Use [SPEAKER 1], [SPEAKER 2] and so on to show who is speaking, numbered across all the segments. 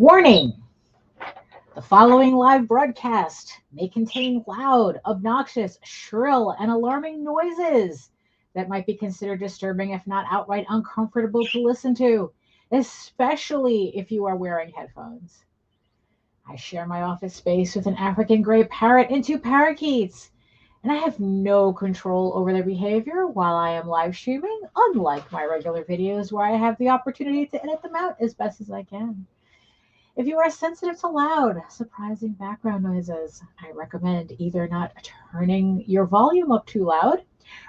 [SPEAKER 1] Warning! The following live broadcast may contain loud, obnoxious, shrill, and alarming noises that might be considered disturbing, if not outright uncomfortable to listen to, especially if you are wearing headphones. I share my office space with an African gray parrot and two parakeets, and I have no control over their behavior while I am live streaming, unlike my regular videos where I have the opportunity to edit them out as best as I can. If you are sensitive to loud, surprising background noises, I recommend either not turning your volume up too loud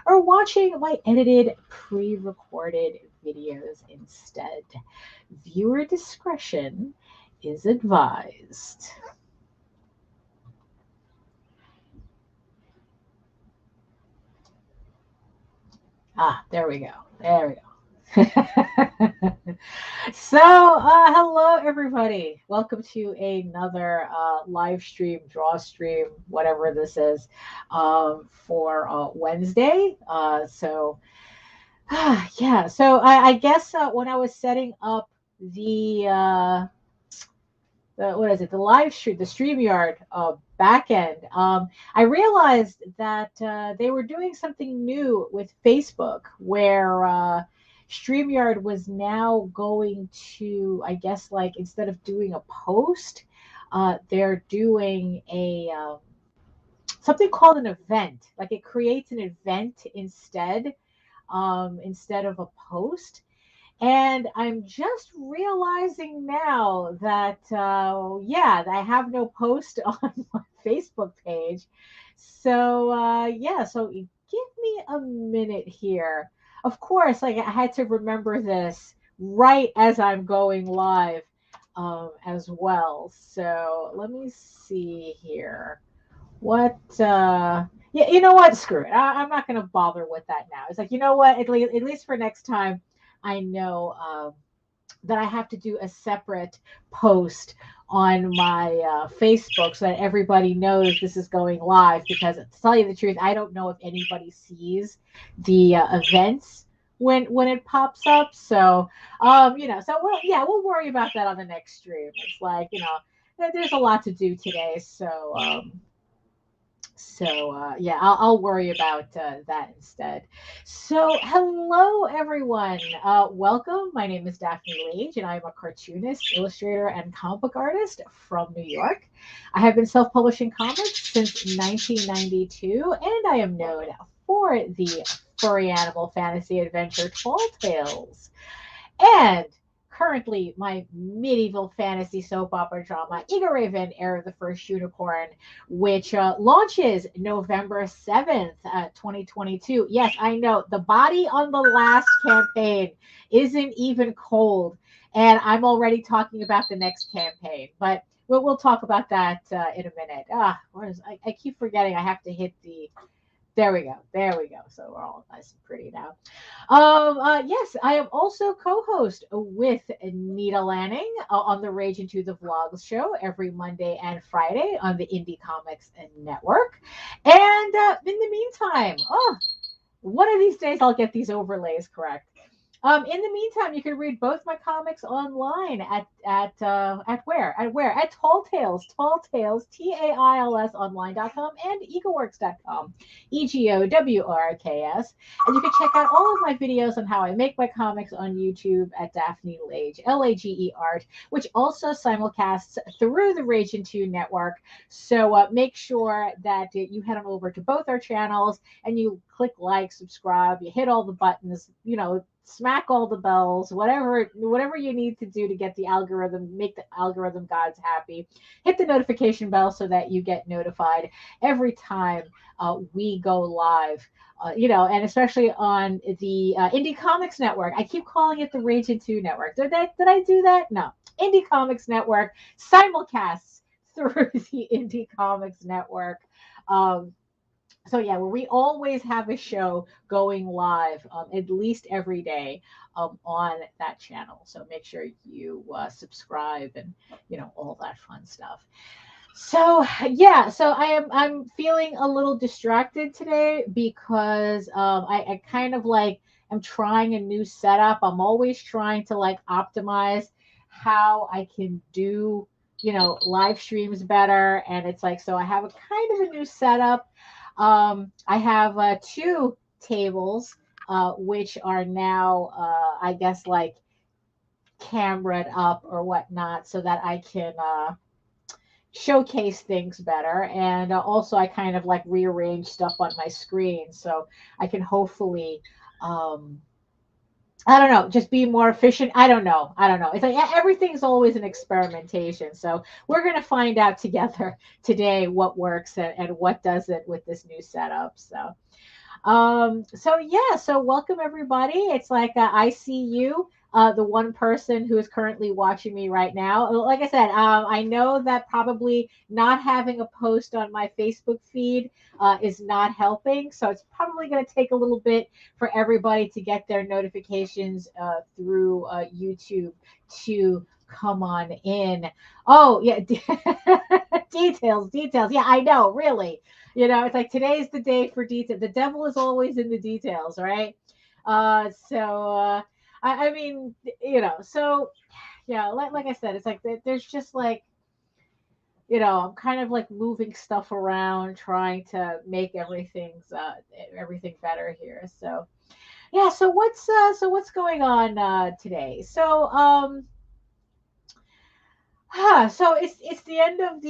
[SPEAKER 1] or watching my edited, pre-recorded videos instead. Viewer discretion is advised. There we go. There we go. So, hello everybody. Welcome to another live stream, draw stream, whatever this is, for Wednesday. Yeah. So I guess when I was setting up the what is it? The live stream, the Streamyard backend. I realized that they were doing something new with Facebook, where Streamyard was now going to, I guess, like instead of doing a post, they're doing a something called an event. Like it creates an event instead of a post. And I'm just realizing now that, yeah, I have no post on my Facebook page. So, yeah, so give me a minute here. Of course, like I had to remember this right as I'm going live as well. So let me see here. Yeah, you know what? Screw it. I'm not going to bother with that now. It's like, you know what? At least for next time, I know that I have to do a separate post on my Facebook so that everybody knows this is going live. Because to tell you the truth, I don't know if anybody sees the events when it pops up. So, so we'll worry about that on the next stream. It's like, there's a lot to do today. So, yeah, I'll worry about that instead. So, hello, everyone. Welcome. My name is Daphne Lage, and I'm a cartoonist, illustrator, and comic book artist from New York. I have been self-publishing comics since 1992, and I am known for the furry animal fantasy adventure Tall Tales. And currently my medieval fantasy soap opera drama, EGORAVEN, Heir of the First Unicorn, which launches November 7th, 2022. Yes, I know, the body on the last campaign isn't even cold, and I'm already talking about the next campaign, but we'll talk about that in a minute. I keep forgetting I have to hit the... There we go. There we go. So we're all nice and pretty now. Yes, I am also co-host with Nita Lanning on the Rage Into the Vlogs show every Monday and Friday on the Indie Comics Network. And in the meantime, one of these days I'll get these overlays correct. In the meantime, you can read both my comics online at where? At Tall Tales, TAILS online.com and egoworks.com, EGOWRKS. And you can check out all of my videos on how I make my comics on YouTube at Daphne Lage, LAGE Art, which also simulcasts through the Rage Into network. So make sure that you head on over to both our channels and you click like, subscribe, you hit all the buttons, smack all the bells, whatever you need to do to get the algorithm, make the algorithm gods happy. Hit the notification bell so that you get notified every time we go live. And especially on the Indie Comics Network. I keep calling it the Rage Into Network. Did I do that? No. Indie Comics Network simulcasts through the Indie Comics Network. So yeah, where we always have a show going live at least every day on that channel. So make sure you subscribe and all that fun stuff. So yeah, so I'm feeling a little distracted today because I kind of like am trying a new setup. I'm always trying to like optimize how I can do, live streams better. And it's like, so I have a kind of a new setup. I have two tables, which are now, I guess, like cameraed up or whatnot, so that I can showcase things better. And also, I kind of like rearrange stuff on my screen so I can hopefully. I don't know, just be more efficient. I don't know. I don't know. It's like everything's always an experimentation. So we're going to find out together today what works and what doesn't with this new setup. So yeah, so welcome everybody. It's like I see you, the one person who is currently watching me right now. Like I said, I know that probably not having a post on my Facebook feed is not helping. So it's probably going to take a little bit for everybody to get their notifications through YouTube to come on in. Oh yeah, details. Yeah, I know, really. It's like today's the day for detail. The devil is always in the details, right? I mean, so yeah, like I said, it's like there's just like, I'm kind of like moving stuff around, trying to make everything better here. So yeah, so what's going on today? So it's the end of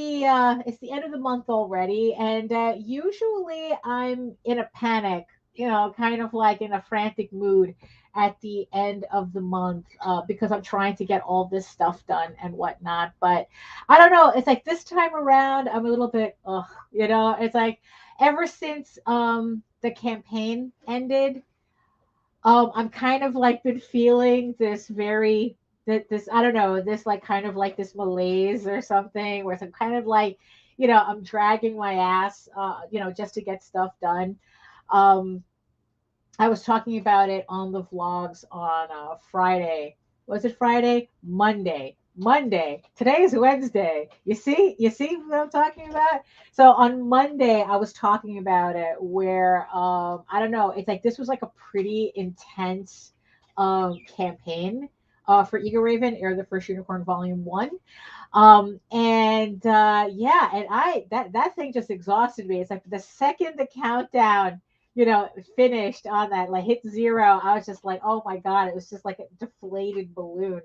[SPEAKER 1] the month already, and usually I'm in a panic, kind of like in a frantic mood at the end of the month because I'm trying to get all this stuff done and whatnot. But I don't know. It's like this time around, I'm a little bit, It's like ever since the campaign ended, I'm kind of like been feeling this very this I don't know, this like kind of like this malaise or something where I'm kind of like, I'm dragging my ass just to get stuff done. um I was talking about it on the vlogs on Friday. Was it Friday? Monday. Today is Wednesday. You see what I'm talking about? So on Monday, I was talking about it where I don't know. It's like this was like a pretty intense campaign for EGORAVEN, Air the First Unicorn Volume 1. And yeah, and that thing just exhausted me. It's like the second the countdown finished on that, like hit zero, I was just like, oh my God, it was just like a deflated balloon.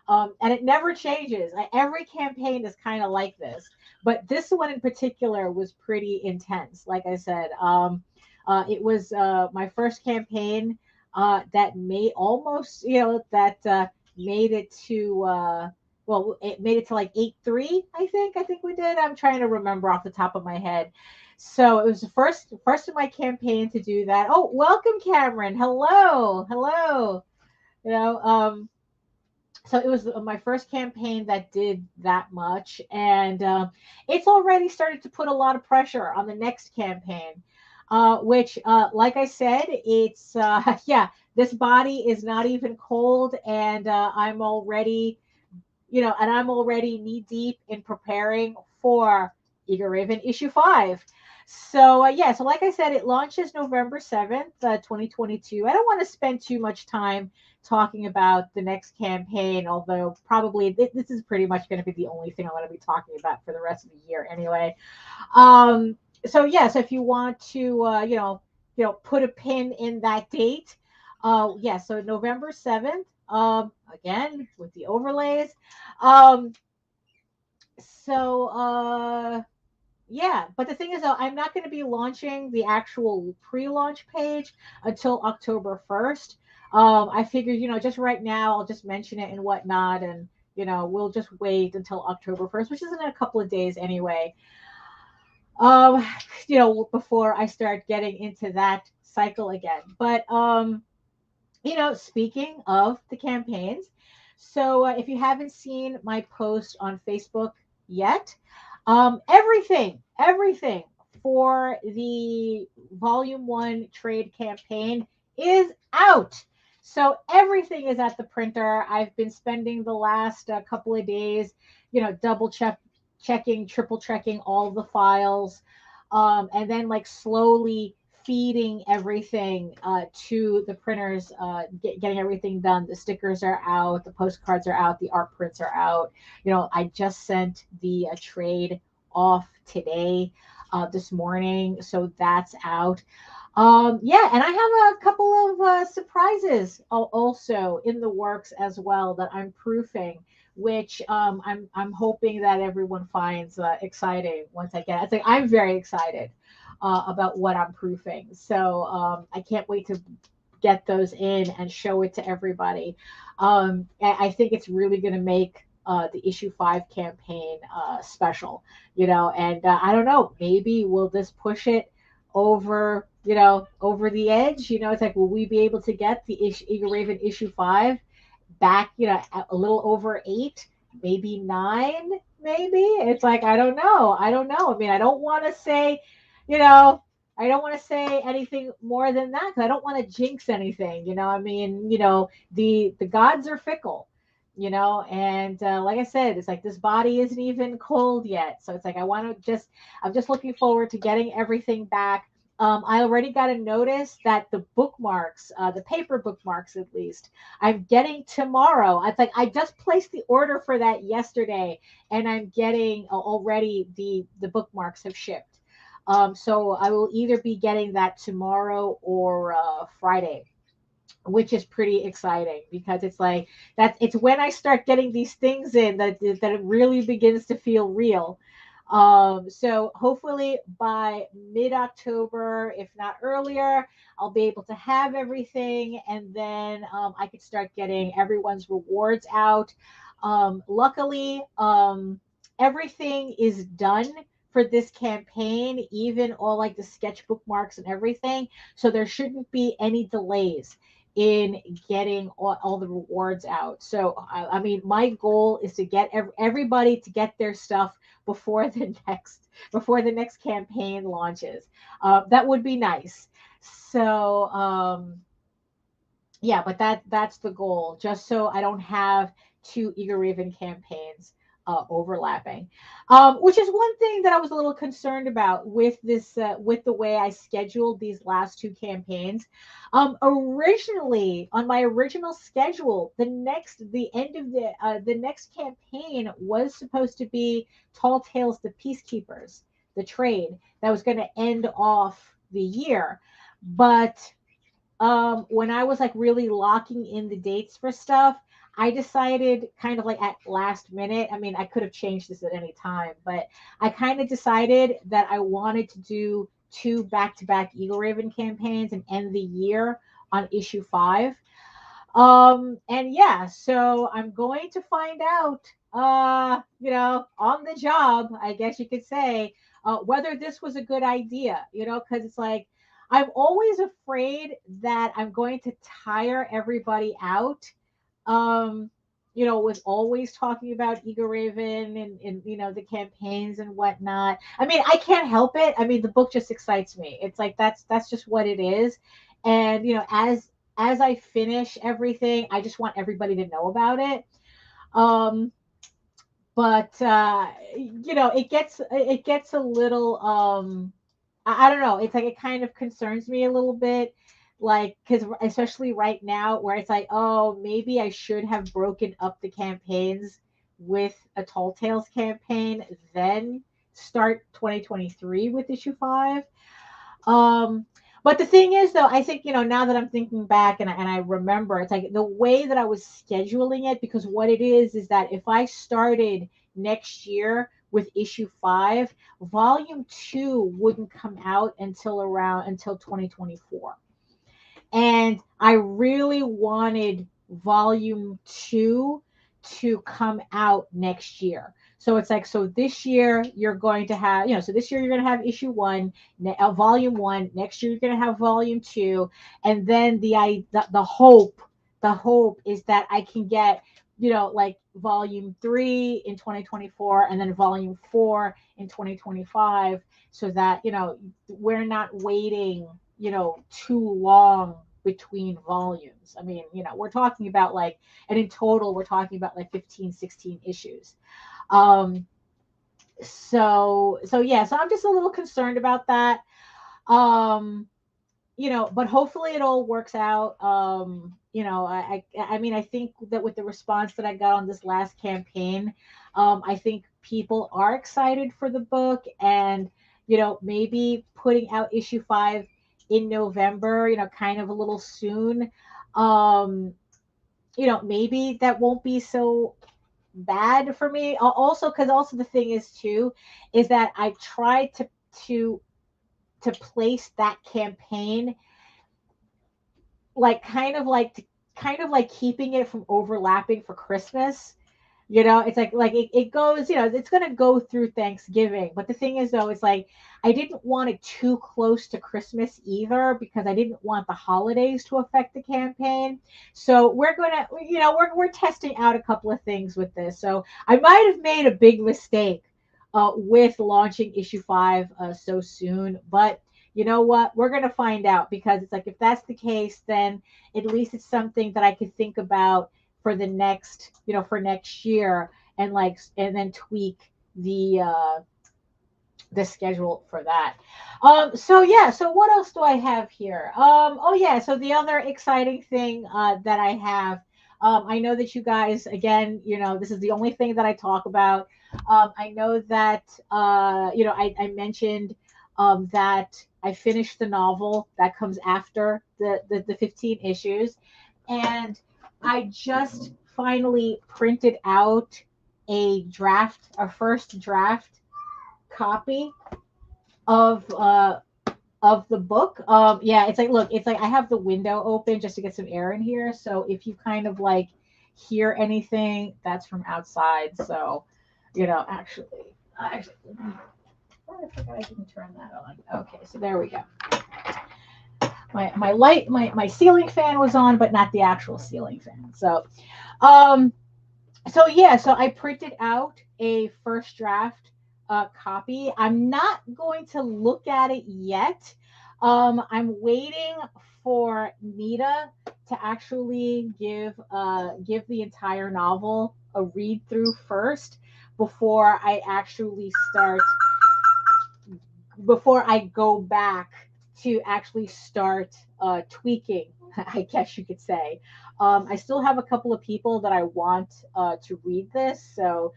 [SPEAKER 1] And it never changes. Every campaign is kind of like this, but this one in particular was pretty intense. Like I said, it was my first campaign that made almost, made it to, well, it made it to like 8-3, I think we did. I'm trying to remember off the top of my head. So it was the first of my campaign to do that. Oh, welcome, Cameron. Hello. You know, so it was my first campaign that did that much, and it's already started to put a lot of pressure on the next campaign, which, like I said, it's yeah, this body is not even cold, and I'm already, and I'm already knee deep in preparing for EGORAVEN issue 5. So yeah, so like I said, it launches November 7th, 2022. I don't want to spend too much time talking about the next campaign, although probably this is pretty much going to be the only thing I'm going to be talking about for the rest of the year anyway. So yeah, so if you want to, put a pin in that date, yeah, so November 7th, again with the overlays. Um, so yeah, but the thing is, though, I'm not going to be launching the actual pre-launch page until October 1st. I figured, just right now, I'll just mention it and whatnot, and we'll just wait until October 1st, which is in a couple of days anyway. Um, before I start getting into that cycle again. But speaking of the campaigns, so if you haven't seen my post on Facebook yet, everything for the Volume 1 trade campaign is out. So everything is at the printer. I've been spending the last couple of days, double checking, triple checking all the files, and then like slowly feeding everything to the printers, getting everything done. The stickers are out, the postcards are out, the art prints are out. I just sent the trade off today, this morning, so that's out. Yeah, and I have a couple of surprises also in the works as well that I'm proofing, which I'm hoping that everyone finds exciting once I get it. It's like I'm very excited about what I'm proofing, so I can't wait to get those in and show it to everybody. I think it's really going to make the issue 5 campaign special, and I don't know, maybe will this push it over, over the edge? It's like, will we be able to get the EGORAVEN issue 5 back, a little over 8, maybe 9, maybe? It's like, I don't know. I mean, I don't want to say, you know, I don't want to say anything more than that because I don't want to jinx anything. I mean, the gods are fickle, and like I said, it's like this body isn't even cold yet. So it's like, I'm just looking forward to getting everything back. I already got a notice that the bookmarks, the paper bookmarks at least, I'm getting tomorrow. It's like I just placed the order for that yesterday, and I'm getting already the bookmarks have shipped. So I will either be getting that tomorrow or Friday, which is pretty exciting because it's like it's when I start getting these things in that it really begins to feel real. So hopefully by mid-October, if not earlier, I'll be able to have everything, and then I could start getting everyone's rewards out. Luckily, everything is done for this campaign, even all like the sketch bookmarks and everything. So there shouldn't be any delays in getting all the rewards out. So I mean, my goal is to get everybody to get their stuff before the next campaign launches. That would be nice. So yeah, but that's the goal, just so I don't have two EGORAVEN campaigns overlapping, which is one thing that I was a little concerned about with this, with the way I scheduled these last two campaigns. Originally, on my original schedule, the end of the next campaign was supposed to be Tall Tales: The Peacekeepers, the trade that was going to end off the year, but when I was like really locking in the dates for stuff, I decided kind of like at last minute. I mean, I could have changed this at any time, but I kind of decided that I wanted to do two back-to-back EGORAVEN campaigns and end the year on issue 5. And yeah, so I'm going to find out, on the job, I guess you could say, whether this was a good idea, because it's like, I'm always afraid that I'm going to tire everybody out, with always talking about EGORAVEN and the campaigns and whatnot. I mean, I can't help it. I mean, the book just excites me. It's like that's just what it is. And as I finish everything, I just want everybody to know about it. But it gets a little I don't know. It's like it kind of concerns me a little bit, like because especially right now where it's like, oh, maybe I should have broken up the campaigns with a Tall Tales campaign, then start 2023 with issue 5. But the thing is, though, I think now that I'm thinking back and I remember, it's like the way that I was scheduling it, because what it is that if I started next year with issue 5, volume 2 wouldn't come out until 2024. And I really wanted volume 2 to come out next year. So it's like, so this year you're going to have, so this year you're going to have issue 1, volume 1. Next year you're going to have volume 2. And then the hope is that I can get, like volume 3 in 2024 and then volume 4 in 2025, so that, we're not waiting, too long between volumes. I mean, we're talking about like, and in total, we're talking about like 15, 16 issues. So yeah, so I'm just a little concerned about that. but hopefully it all works out. I mean, I think that with the response that I got on this last campaign, I think people are excited for the book, and maybe putting out issue 5 in November, kind of a little soon. Um, maybe that won't be so bad for me. Also, because also the thing is too, is that I tried to to place that campaign like kind of like keeping it from overlapping for Christmas. It's like it goes, it's going to go through Thanksgiving. But the thing is though, it's like I didn't want it too close to Christmas either, because I didn't want the holidays to affect the campaign. So we're going to, we're testing out a couple of things with this. So I might have made a big mistake with launching issue 5 so soon, but you know what? We're going to find out, because it's like if that's the case, then at least it's something that I could think about for the next, for next year, and then tweak the schedule for that. So yeah, so what else do I have here? Oh yeah, so the other exciting thing that I have, I know that you guys, again, this is the only thing that I talk about. I know that I mentioned that I finished the novel that comes after the 15 issues, and I just finally printed out a first draft copy of the book. Yeah, it's like, look, it's like I have the window open just to get some air in here. So if you kind of like hear anything, that's from outside. So, actually, I forgot I didn't turn that on. Okay, so there we go. My ceiling fan was on, but not the actual ceiling fan. Um, so yeah, so I printed out a first draft copy. I'm not going to look at it yet. I'm waiting for Nita to actually give the entire novel a read through first before I actually start before I go back to actually start tweaking, I guess you could say. I still have a couple of people that I want to read this. So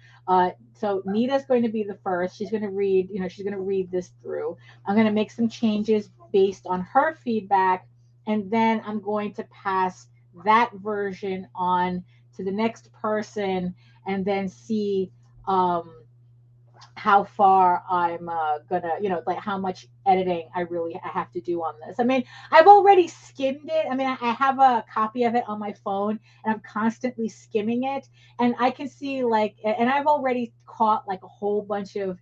[SPEAKER 1] Nita's going to be the first. She's going to read, she's going to read this through. I'm going to make some changes based on her feedback, and then I'm going to pass that version on to the next person, and then see how far I'm gonna, like how much editing I have to do on this. I mean, I've already skimmed it. I mean, I have a copy of it on my phone, and I'm constantly skimming it, and I can see and I've already caught like a whole bunch of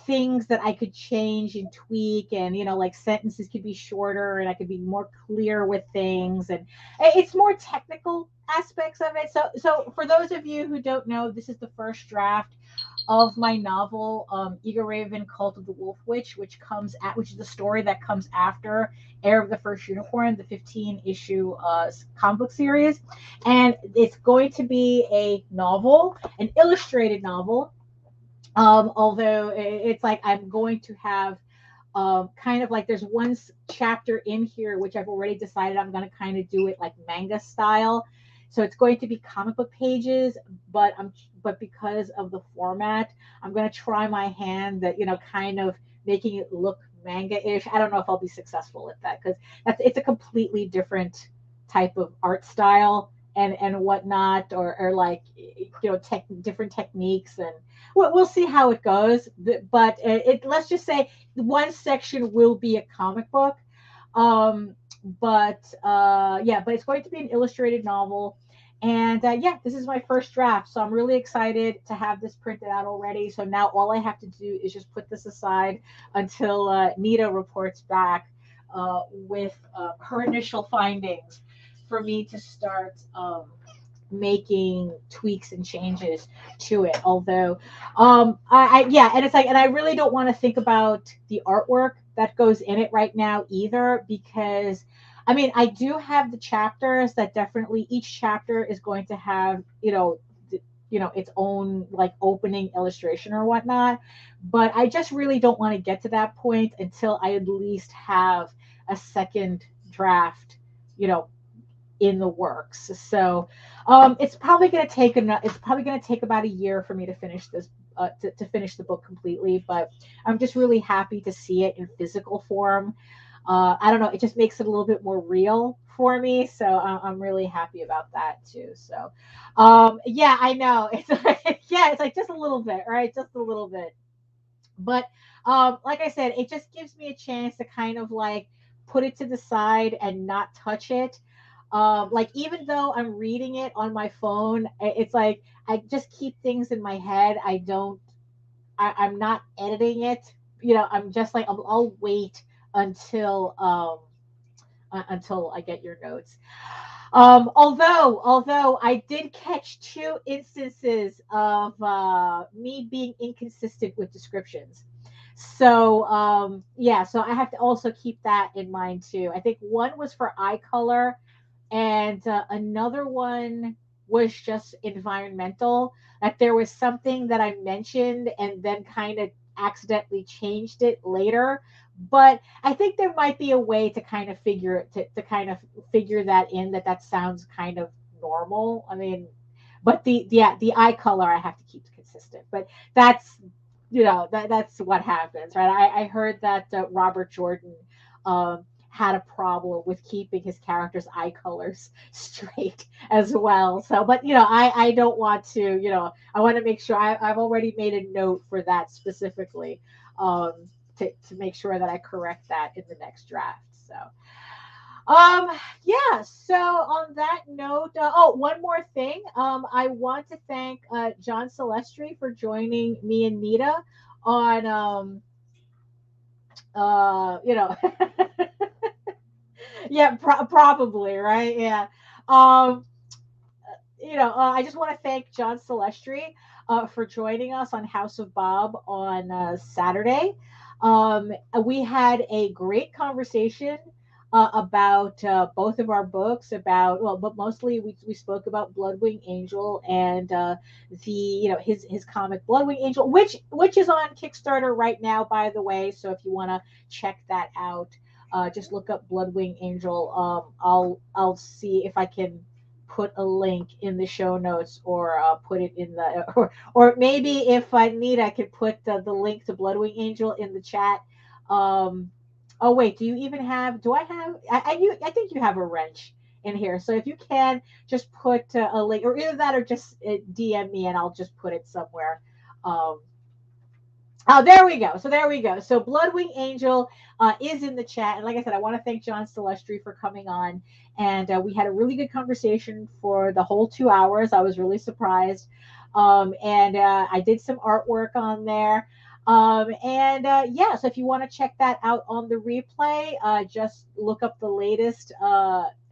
[SPEAKER 1] things that I could change and tweak, and like sentences could be shorter, and I could be more clear with things, and it's more technical aspects of it. So for those of you who don't know, this is the first draft of my novel, EGORAVEN, Cult of the Wolf Witch, which is the story that comes after Heir of the First Unicorn, the 15 issue comic book series. And it's going to be a novel, an illustrated novel. Although it's like I'm going to have kind of like there's one chapter in here which I've already decided I'm going to kind of do it like manga style. So it's going to be comic book pages, but because of the format, I'm going to try my hand that kind of making it look manga-ish. I don't know if I'll be successful at that, because it's a completely different type of art style and whatnot, or like different techniques, and we'll see how it goes. But let's just say one section will be a comic book. But it's going to be an illustrated novel. And yeah, this is my first draft. So I'm really excited to have this printed out already. So now all I have to do is just put this aside until Nita reports back with her initial findings for me to start making tweaks and changes to it. Although yeah, and it's like, and I really don't want to think about the artwork that goes in it right now either, because I mean, I do have the chapters that definitely each chapter is going to have its own like opening illustration or whatnot, but I just really don't want to get to that point until I at least have a second draft, you know, in the works. So it's probably going to take it's probably going to take about a year for me to finish this to finish the book completely, but I'm just really happy to see it in physical form. I don't know, it just makes it a little bit more real for me, so I'm really happy about that too. So yeah, I know it's like, yeah, it's like just a little bit, right, just a little bit. But like I said, it just gives me a chance to kind of like put it to the side and not touch it. Like even though I'm reading it on my phone, it's like I just keep things in my head. I don't. I'm not editing it. You know, I'm just like I'll wait until until I get your notes. Although I did catch two instances of me being inconsistent with descriptions. So yeah, so I have to also keep that in mind too. I think one was for eye color, and another one was just environmental. That there was something that I mentioned and then kind of accidentally changed it later. But I think there might be a way to kind of to kind of figure that in, that sounds kind of normal. I mean, but the eye color I have to keep consistent. But that's, you know, that's what happens, right? I heard that Robert Jordan had a problem with keeping his characters' eye colors straight as well. So, but you know, I don't want to, you know, I want to make sure I've already made a note for that specifically, um, to make sure that I correct that in the next draft. So, um, yeah. So on that note, oh, one more thing. I want to thank John Celestri for joining me and Nita on, you know, yeah, probably, right? Yeah. Um, you know, I just want to thank John Celestri for joining us on House of Bob on Saturday. We had a great conversation about both of our books. About, well, but mostly we spoke about Bloodwing Angel and the, you know, his comic Bloodwing Angel, which is on Kickstarter right now, by the way. So if you want to check that out, just look up Bloodwing Angel. I'll see if I can put a link in the show notes, or put it in the, or maybe if I need, I could put the link to Bloodwing Angel in the chat. Um, oh wait, do you even have? Do I have? I think you have a wrench in here. So if you can just put a link, or either that, or just DM me and I'll just put it somewhere. Um, Oh, there we go. So there we go. So Bloodwing Angel is in the chat, and like I said, I want to thank John Celestri for coming on, and we had a really good conversation for the whole 2 hours. I was really surprised, and I did some artwork on there, and yeah. So if you want to check that out on the replay, just look up the latest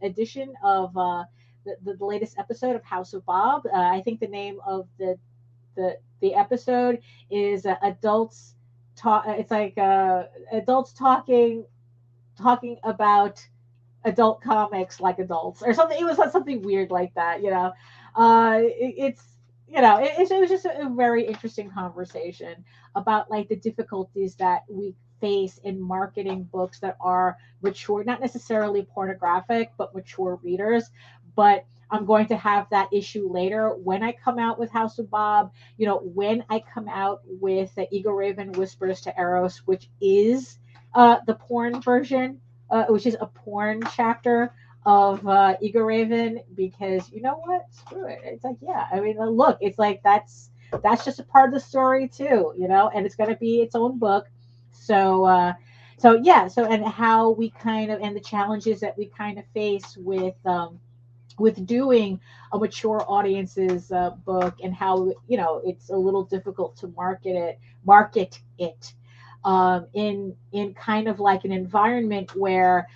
[SPEAKER 1] edition of the latest episode of House of Bob. I think the name of the episode is adults talk. It's like adults talking about adult comics like adults, or something. It was like something weird like that, you know. It's, you know, it was just a very interesting conversation about like the difficulties that we face in marketing books that are mature, not necessarily pornographic, but mature readers. But I'm going to have that issue later when I come out with House of Bob. You know, when I come out with the EGORAVEN Whispers to Eros, which is the porn version, which is a porn chapter of EGORAVEN, because you know what? Screw it. It's like, yeah, I mean, look, it's like that's just a part of the story too, you know, and it's going to be its own book. So, so yeah, so, and how we kind of, and the challenges that we kind of face with doing a mature audience's book, and how, you know, it's a little difficult to market it in kind of like an environment where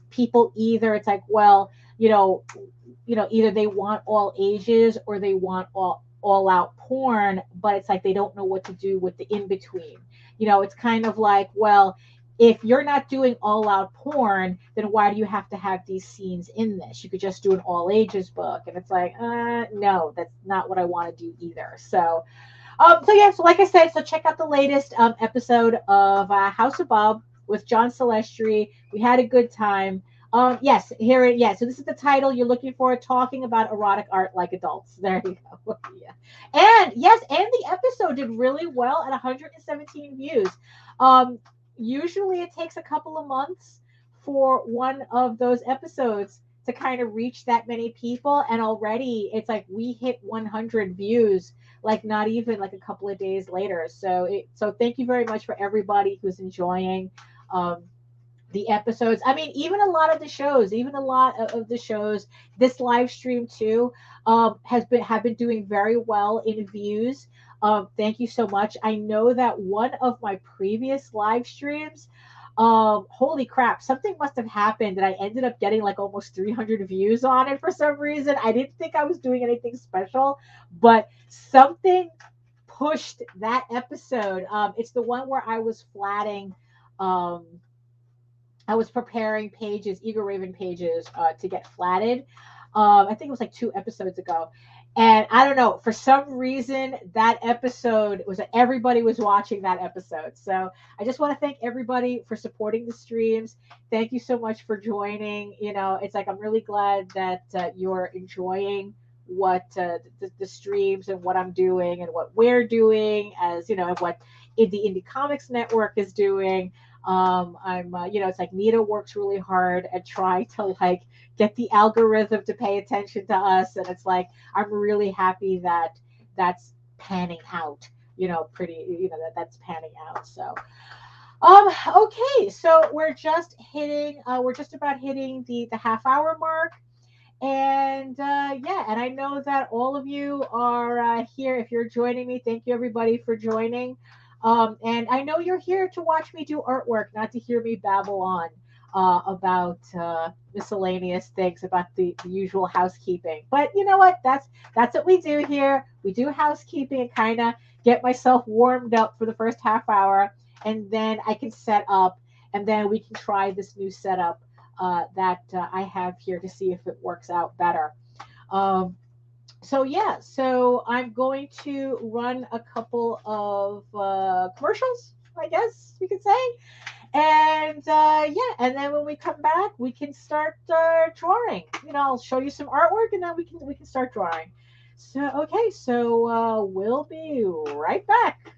[SPEAKER 1] people either, it's like, well, either they want all ages or they want all out porn, but it's like they don't know what to do with the in between. You know, it's kind of like, well, if you're not doing all out porn, then why do you have to have these scenes in this? You could just do an all ages book. And it's like, no, that's not what I want to do either. So yeah, so like I said, so check out the latest episode of House of Bob with John Celestri. We had a good time. Yes, here it. Yeah, so this is the title you're looking for: talking about erotic art like adults. There you go. Yeah, and yes, and the episode did really well at 117 views. Usually it takes a couple of months for one of those episodes to kind of reach that many people, and already it's like we hit 100 views like not even like a couple of days later. So thank you very much for everybody who's enjoying um, the episodes. I mean, even a lot of the shows, this live stream too, have been doing very well in views. Thank you so much. I know that one of my previous live streams, holy crap, something must have happened and I ended up getting like almost 300 views on it for some reason. I didn't think I was doing anything special, but something pushed that episode. It's the one where I was flatting. I was preparing pages, EGORAVEN pages, to get flatted. I think it was like 2 episodes ago. And I don't know, for some reason, that episode was everybody was watching that episode. So I just want to thank everybody for supporting the streams. Thank you so much for joining. You know, it's like I'm really glad that you're enjoying what the streams and what I'm doing and what we're doing, as you know, and what the Indie Comics Network is doing. It's like Nita works really hard at trying to like get the algorithm to pay attention to us, and it's like I'm really happy that that's panning out. That's panning out. So okay, so we're just about hitting the half-hour mark. And and I know that all of you are here. If you're joining me, thank you everybody for joining. And I know you're here to watch me do artwork, not to hear me babble on about miscellaneous things, about the usual housekeeping. But you know what? That's what we do here. We do housekeeping and kind of get myself warmed up for the first half hour, and then I can set up, and then we can try this new setup that I have here to see if it works out better. So I'm going to run a couple of commercials, I guess you could say. And and then when we come back, we can start drawing. I'll show you some artwork, and then we can start drawing. So okay, so we'll be right back.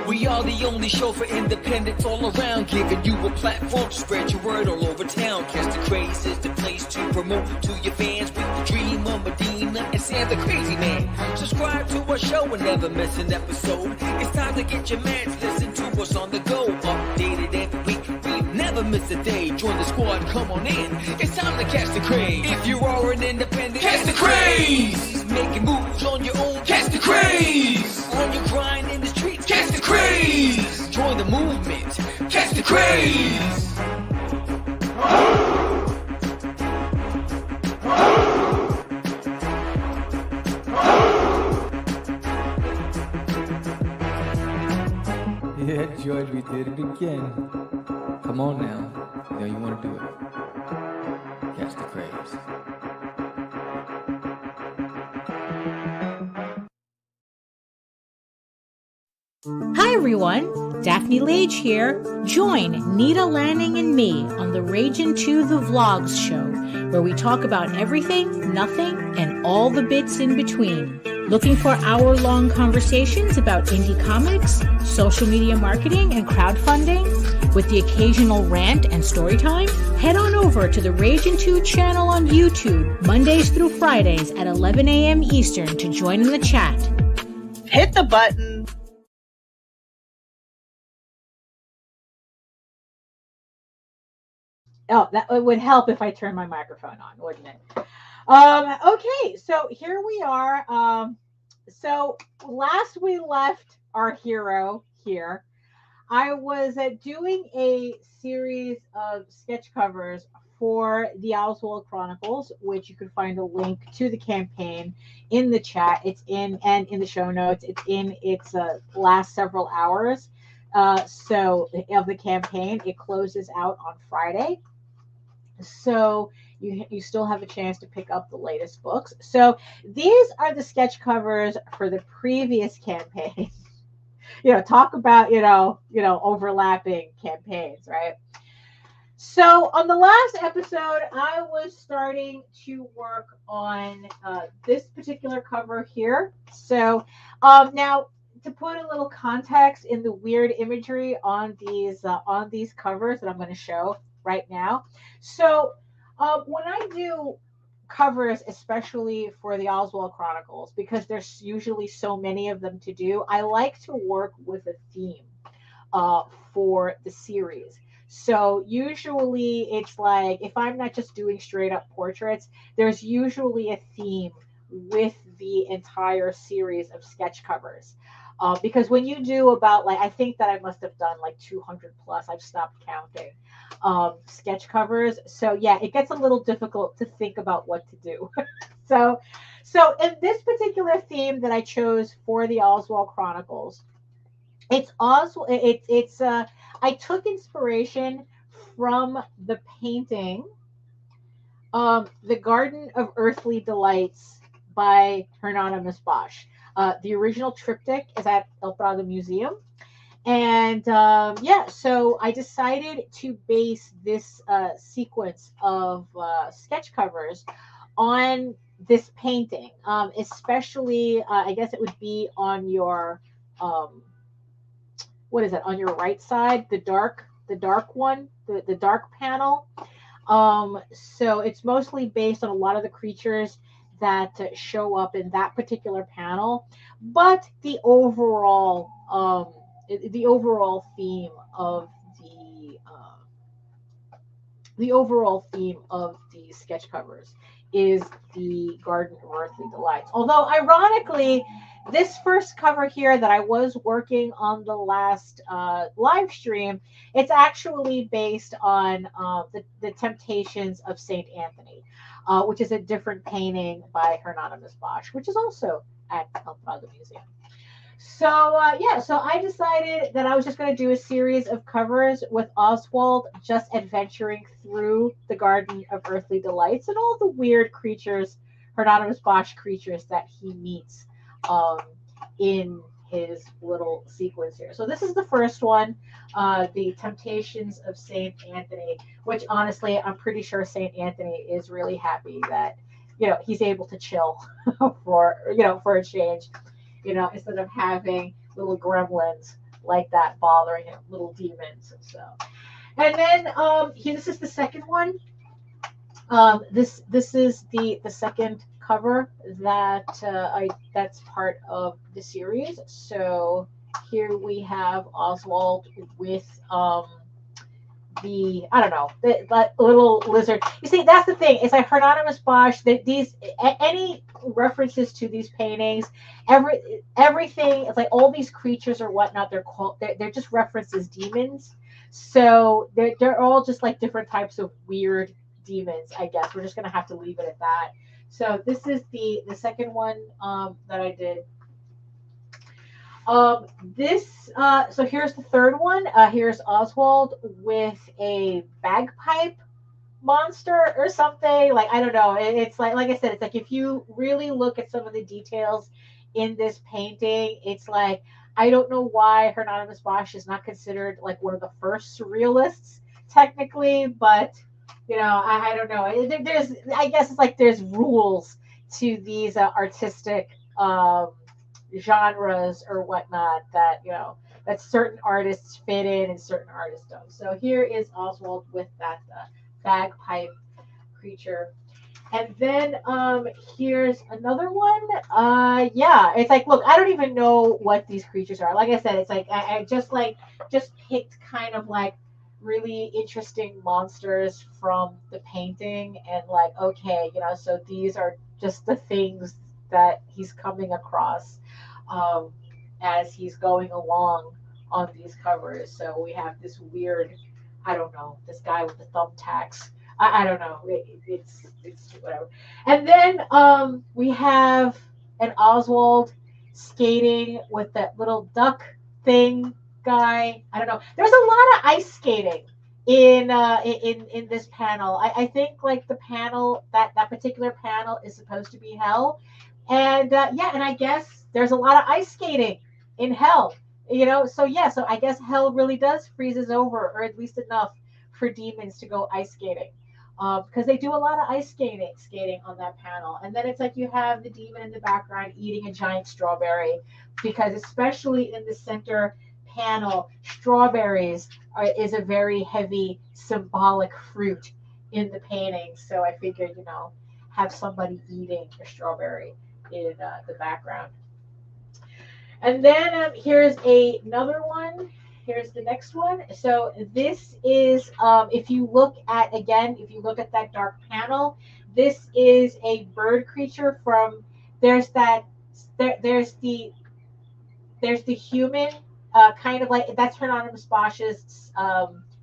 [SPEAKER 2] We are the only show for independents all around, giving you a platform to spread your word all over town. Cast the Craze is the place to promote to your fans with Dreamer, Medina, and Sam the Crazy Man. Subscribe to our show and never miss an episode. It's time to get your mans, listen to us on the go. Updated every week, we never miss a day. Join the squad, come on in. It's time to catch the craze. If you are an independent, catch the craze. Making moves on your own, catch the craze. On your grind in the streets, catch the craze. Join the movement, catch the craze.
[SPEAKER 3] Yeah, George, we did it again. Come on now. You know you want to do it. Catch the craze.
[SPEAKER 4] Hi everyone, Daphne Lage here. Join Nita Lanning and me on the Ragin' to the Vlogs show, where we talk about everything, nothing, and all the bits in between. Looking for hour-long conversations about indie comics, social media marketing, and crowdfunding, with the occasional rant and story time? Head on over to the Ragin' 2 channel on YouTube, Mondays through Fridays at 11 a.m. Eastern to join in the chat.
[SPEAKER 5] Hit the button.
[SPEAKER 1] Oh, that it would help if I turned my microphone on, wouldn't it? Okay, so here we are. So last we left our hero here, I was doing a series of sketch covers for the OSWALD Chronicles, which you can find a link to the campaign in the chat. It's in the show notes. It's in its last several hours. So of the campaign, it closes out on Friday. So you still have a chance to pick up the latest books. So these are the sketch covers for the previous campaign. Talk about overlapping campaigns, right? So on the last episode, I was starting to work on this particular cover here. So now, to put a little context in the weird imagery on these covers that I'm going to show right now. So when I do covers, especially for the Oswald Chronicles, because there's usually so many of them to do, I like to work with a theme for the series. So usually it's like, if I'm not just doing straight up portraits, there's usually a theme with the entire series of sketch covers. Because when you do about, like, I think that I must have done like 200 plus, I've stopped counting, sketch covers. So yeah, it gets a little difficult to think about what to do. So in this particular theme that I chose for the Oswald Chronicles, I took inspiration from the painting, The Garden of Earthly Delights by Hieronymus Bosch. The original triptych is at El Prado Museum. And so I decided to base this sequence of sketch covers on this painting, especially, I guess it would be on your, what is it, on your right side, the dark one, the dark panel. So it's mostly based on a lot of the creatures that show up in that particular panel, but the overall theme of the sketch covers is the Garden of Earthly Delights. Although ironically, this first cover here that I was working on the last live stream, it's actually based on the Temptations of Saint Anthony, which is a different painting by Hieronymus Bosch, which is also at El Prado Museum. So so I decided that I was just going to do a series of covers with Oswald just adventuring through the Garden of Earthly Delights and all the weird creatures, Hieronymus Bosch creatures that he meets in his little sequence here. So this is the first one, the Temptations of Saint Anthony, which honestly, I'm pretty sure Saint Anthony is really happy that, he's able to chill for a change. Instead of having little gremlins like that bothering him, little demons. And then this is the second one. This is the second cover that that's part of the series. So here we have Oswald with that little lizard. You see, that's the thing. It's like Hieronymus Bosch. That any references to these paintings, everything. It's like all these creatures or whatnot. They're just referenced as demons. So they're all just like different types of weird demons. I guess we're just gonna have to leave it at that. So this is the second one that I did. So here's the third one. Here's Oswald with a bagpipe monster or something. Like, I don't know. It's like I said, it's like if you really look at some of the details in this painting, it's like, I don't know why Hieronymus Bosch is not considered like one of the first surrealists technically, but I don't know. I guess it's like there's rules to these artistic genres or whatnot that that certain artists fit in and certain artists don't. So here is Oswald with that bagpipe creature, and then here's another one. It's like, look, I don't even know what these creatures are. Like I said, it's like I just picked kind of like really interesting monsters from the painting, and like, okay, so these are just the things that he's coming across as he's going along on these covers. So we have this weird, I don't know, this guy with the thumbtacks. I don't know. It's whatever. And then we have an Oswald skating with that little duck thing guy. I don't know. There's a lot of ice skating in this panel. I think like the panel that particular panel is supposed to be hell, and yeah, and I guess there's a lot of ice skating in hell, you know. So yeah, so I guess hell really does freezes over, or at least enough for demons to go ice skating. Because they do a lot of ice skating on that panel, and then it's like you have the demon in the background eating a giant strawberry, because especially in the center panel, strawberries is a very heavy symbolic fruit in the painting. So I figured, you know, have somebody eating a strawberry in the background. And then here's another one. Here's the next one. So this is, if you look at, again, if you look at that dark panel, this is a bird creature from, there's that, there's the human, kind of like, that's Hieronymus Bosch's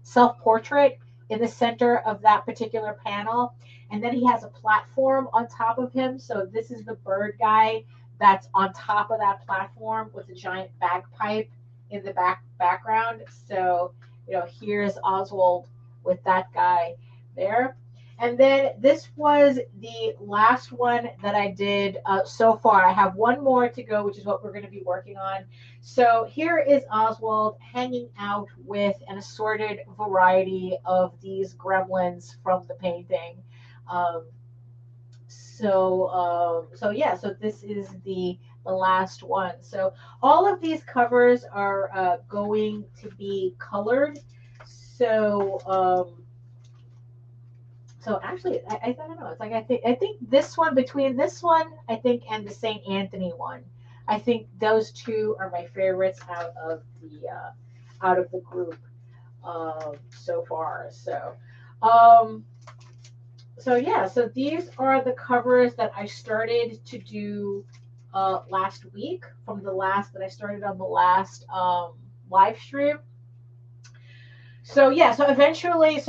[SPEAKER 1] self-portrait in the center of that particular panel. And then he has a platform on top of him. So this is the bird guy that's on top of that platform with a giant bagpipe in the background. So, you know, here's Oswald with that guy there. And then this was the last one that I did so far. I have one more to go, which is what we're going to be working on. So here is Oswald hanging out with an assorted variety of these gremlins from the painting. So yeah, so this is the last one. So all of these covers are going to be colored. So so actually, I don't know. It's like I think this one, between this one, I think, and the St. Anthony one, I think those two are my favorites out of the group so far. So yeah, so these are the covers that I started to do last week, from the last that I started on the last live stream. So yeah, so eventually,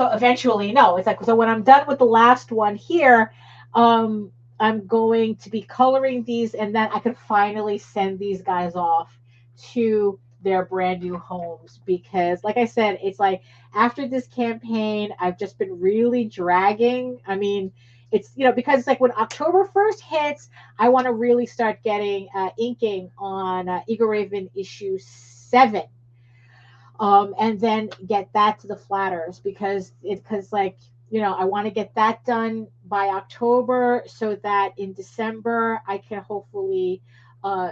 [SPEAKER 1] no, it's like, so when I'm done with the last one here, I'm going to be coloring these, and then I can finally send these guys off to their brand new homes. Because like I said, it's like after this campaign, I've just been really dragging. I mean, it's, you know, because it's like when October 1st hits, I want to really start getting inking on EGORAVEN issue 7. And then get that to the flatters, because like, you know, I want to get that done by October, so that in December I can hopefully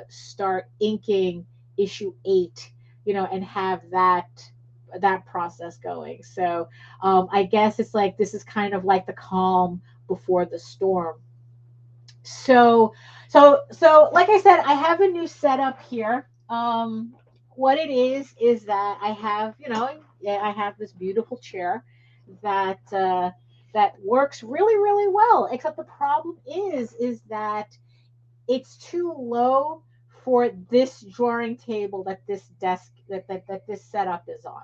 [SPEAKER 1] start inking issue 8, you know, and have that process going. So I guess it's like, this is kind of like the calm before the storm. So like I said, I have a new setup here. What it is that I have, you know, I have this beautiful chair that that works really, really well. Except the problem is that it's too low for this drawing table that this desk that this setup is on.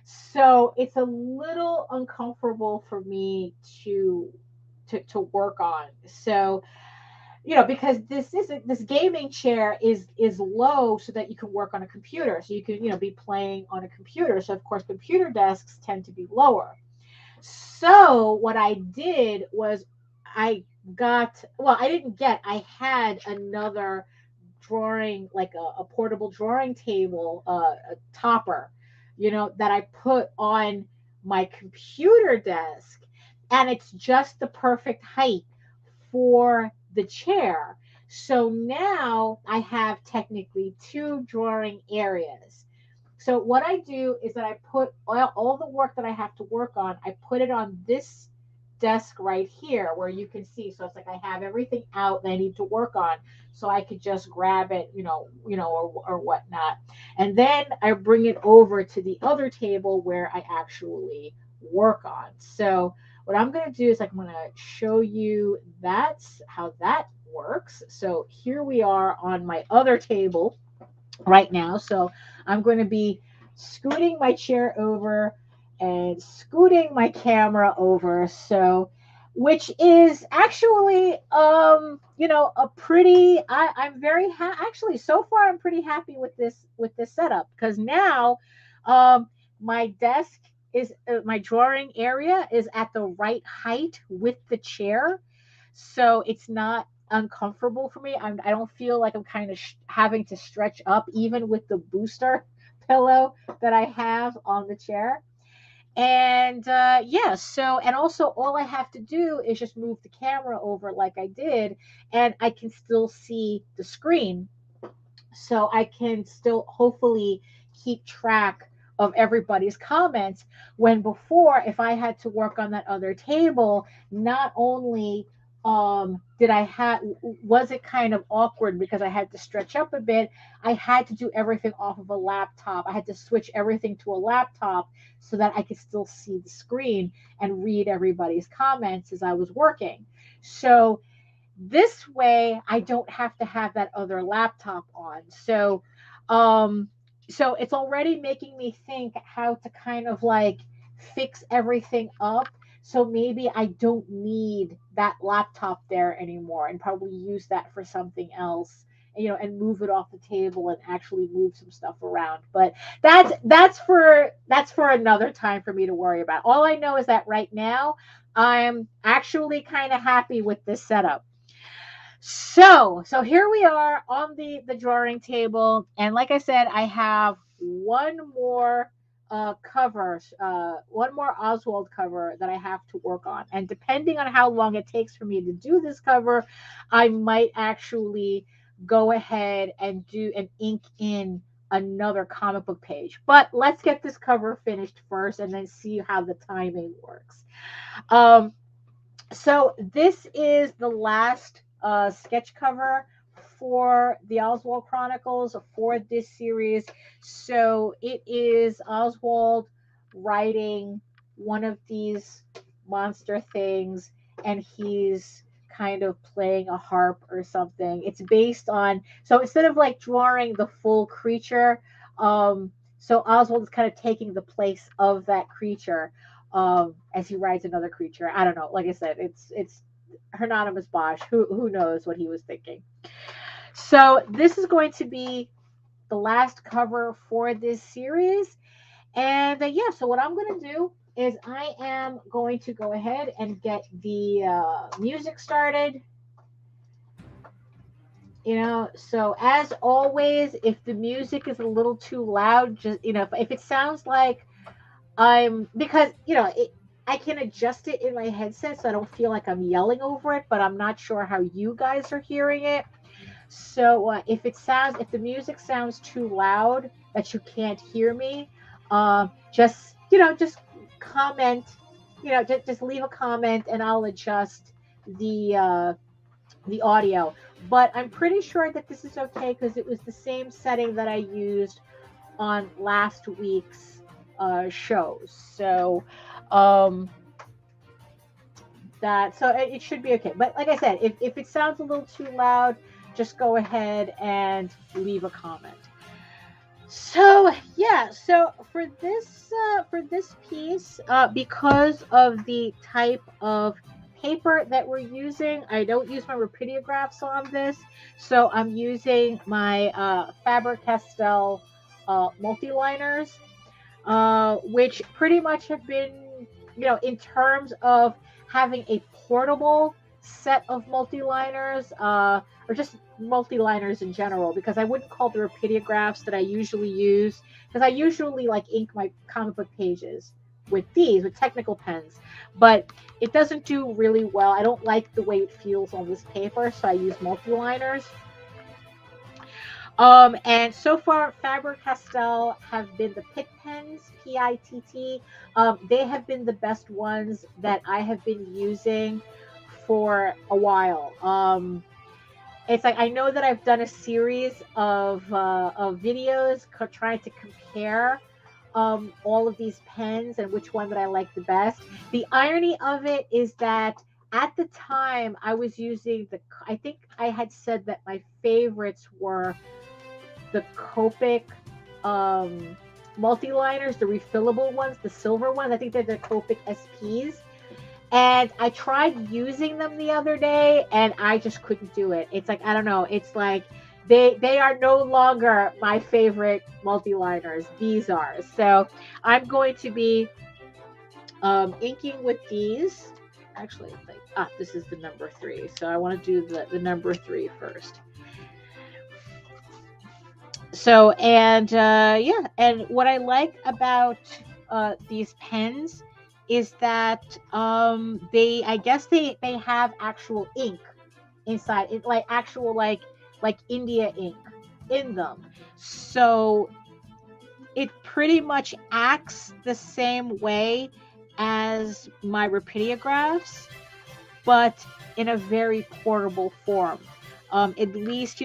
[SPEAKER 1] So it's a little uncomfortable for me to work on. So, you know, because this gaming chair is low so that you can work on a computer, so you can, you know, be playing on a computer. So of course computer desks tend to be lower. So what I did was I had another drawing, like a portable drawing table, a topper, you know, that I put on my computer desk, and it's just the perfect height for the chair. So now I have technically 2 drawing areas. So what I do is that I put all the work that I have to work on, I put it on this desk right here where you can see. So it's like I have everything out that I need to work on, so I could just grab it, or whatnot. And then I bring it over to the other table where I actually work on. So what I'm going to do is I'm going to show you that's how that works. So here we are on my other table right now. So I'm going to be scooting my chair over and scooting my camera over. So, which is actually, a pretty, I'm very actually, so far I'm pretty happy with this setup, because now my desk is my drawing area is at the right height with the chair, so it's not uncomfortable for me. I don't feel like I'm kind of having to stretch up even with the booster pillow that I have on the chair. And yeah, so, and also all I have to do is just move the camera over like I did, and I can still see the screen. So I can still hopefully keep track of everybody's comments. When before, if I had to work on that other table, not only did I have, was it kind of awkward because I had to stretch up a bit, I had to do everything off of a laptop. I had to switch everything to a laptop so that I could still see the screen and read everybody's comments as I was working. So this way I don't have to have that other laptop on. So it's already making me think how to kind of like fix everything up, so maybe I don't need that laptop there anymore and probably use that for something else, and move it off the table and actually move some stuff around. But that's for another time for me to worry about. All I know is that right now I'm actually kind of happy with this setup. So here we are on the drawing table, and like I said, I have one more one more Oswald cover that I have to work on, and depending on how long it takes for me to do this cover, I might actually go ahead and do an ink in another comic book page. But let's get this cover finished first and then see how the timing works. So this is the last sketch cover for the Oswald Chronicles for this series. So it is Oswald riding one of these monster things, and he's kind of playing a harp or something. It's based on, so instead of like drawing the full creature, so Oswald is kind of taking the place of that creature as he rides another creature. I don't know. Like I said, it's Hieronymus Bosch. Who knows what he was thinking. So this is going to be the last cover for this series. And yeah, so what I'm going to do is I am going to go ahead and get the music started. So as always, if the music is a little too loud, just, if it sounds like because, I can adjust it in my headset so I don't feel like I'm yelling over it, but I'm not sure how you guys are hearing it. So if the music sounds too loud that you can't hear me, just comment, just leave a comment and I'll adjust the audio. But I'm pretty sure that this is okay because it was the same setting that I used on last week's shows. So it should be okay. But like I said, if it sounds a little too loud, just go ahead and leave a comment. So yeah, so for this piece, because of the type of paper that we're using, I don't use my RapidOGraphs on this, so I'm using my Faber-Castell Multiliners, which pretty much have been, in terms of having a portable set of multiliners, or just multiliners in general, because I wouldn't call the RapidOGraphs that I usually use, because I usually like ink my comic book pages with technical pens, but it doesn't do really well. I don't like the way it feels on this paper, so I use multiliners. And so far, Faber-Castell have been the Pitt pens, P-I-T-T. They have been the best ones that I have been using for a while. It's like, I know that I've done a series of videos trying to compare all of these pens and which one that I like the best. The irony of it is that at the time I was using I think I had said that my favorites were the Copic multiliners, the refillable ones, the silver ones. I think they're the Copic SPs. And I tried using them the other day and I just couldn't do it. It's like, I don't know. It's like they are no longer my favorite multiliners. These are. So I'm going to be Inking with these, actually, like, this is the number 3. So I want to do the number 3 first. So, and yeah, and what I like about these pens is that I guess they have actual ink inside it, like actual like India ink in them. So it pretty much acts the same way as my RapidOGraphs, but in a very portable form. At least,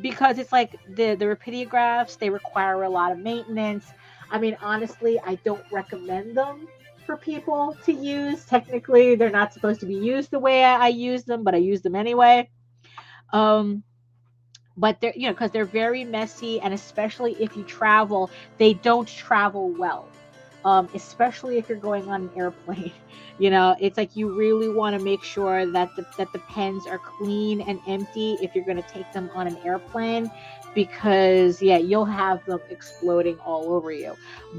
[SPEAKER 1] because it's like the RapidOGraphs, they require a lot of maintenance. I mean, honestly, I don't recommend them for people to use. Technically, they're not supposed to be used the way I use them, but I use them anyway. Um, but they're, because they're very messy, and especially if you travel, they don't travel well. Especially if you're going on an airplane. It's like you really want to make sure that the pens are clean and empty if you're going to take them on an airplane, because yeah, you'll have them exploding all over you.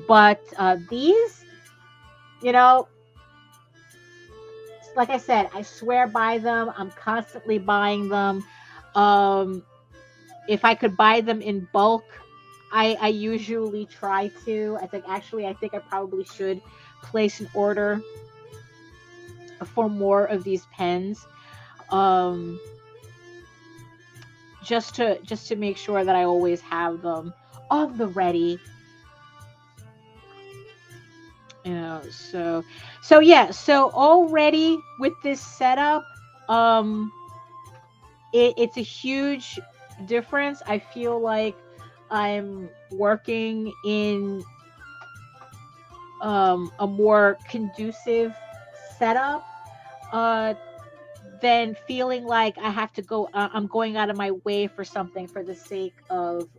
[SPEAKER 1] But these, you know, like I said, I swear by them. I'm constantly buying them. Um, if I could buy them in bulk, I usually try to. I think I probably should place an order for more of these pens, um, just to make sure that I always have them on the ready. So yeah. So already with this setup, um, it's a huge difference. I feel like I'm working in a more conducive setup, uh, than feeling like I have to go. I'm going out of my way for something for the sake of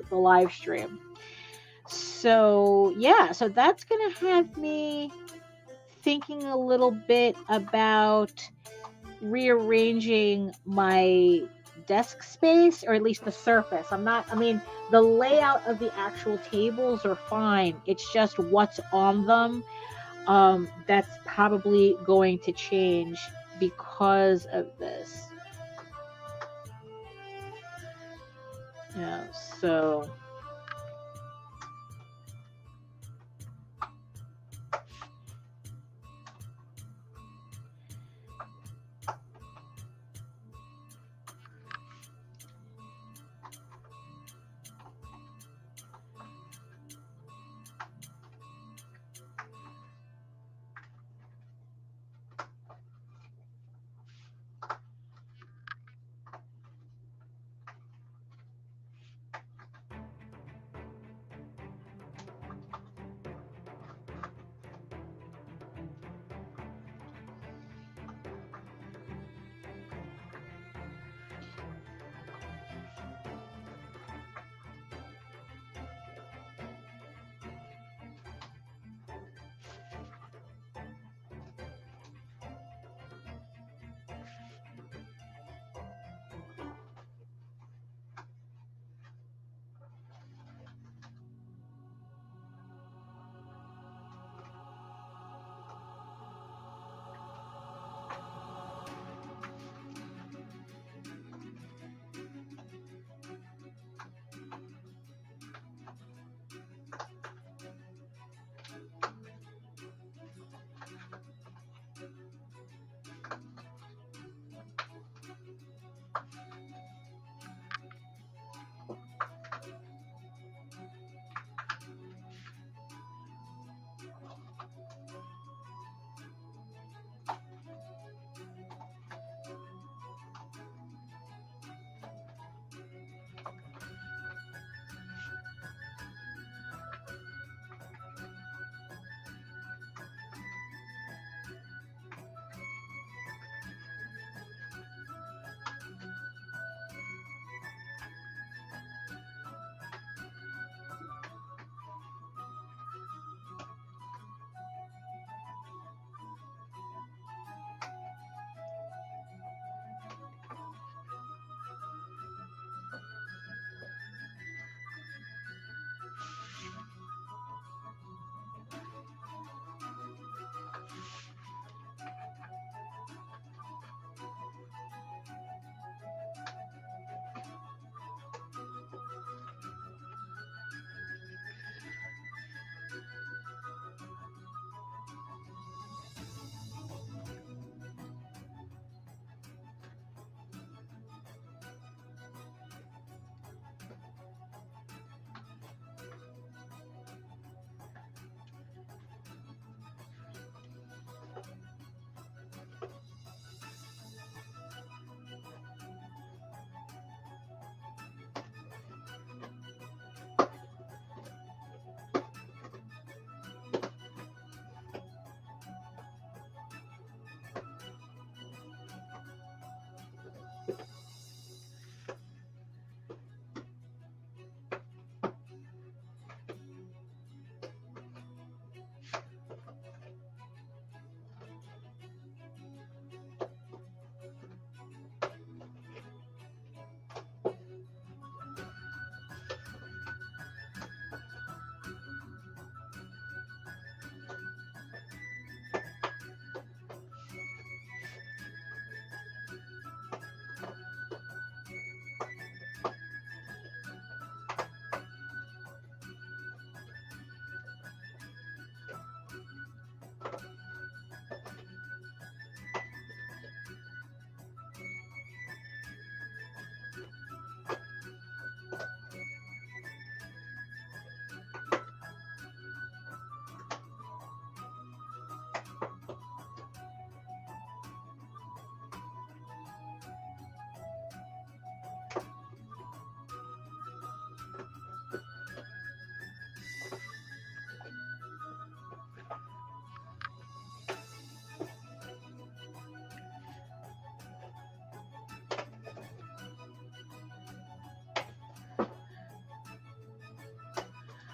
[SPEAKER 1] the live stream. So yeah, so that's gonna have me thinking a little bit about rearranging my desk space, or at least the surface. I mean, the layout of the actual tables are fine. It's just what's on them, that's probably going to change because of this. Yeah, so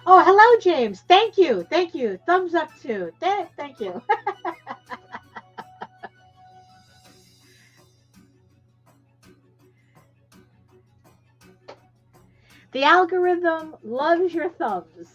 [SPEAKER 1] Oh, hello, James. Thank you. Thank you. Thumbs up too. Thank you. The algorithm loves your thumbs.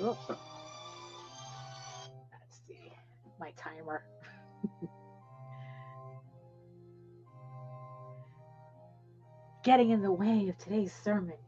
[SPEAKER 1] Oh, that's my timer. Getting in the way of today's sermon.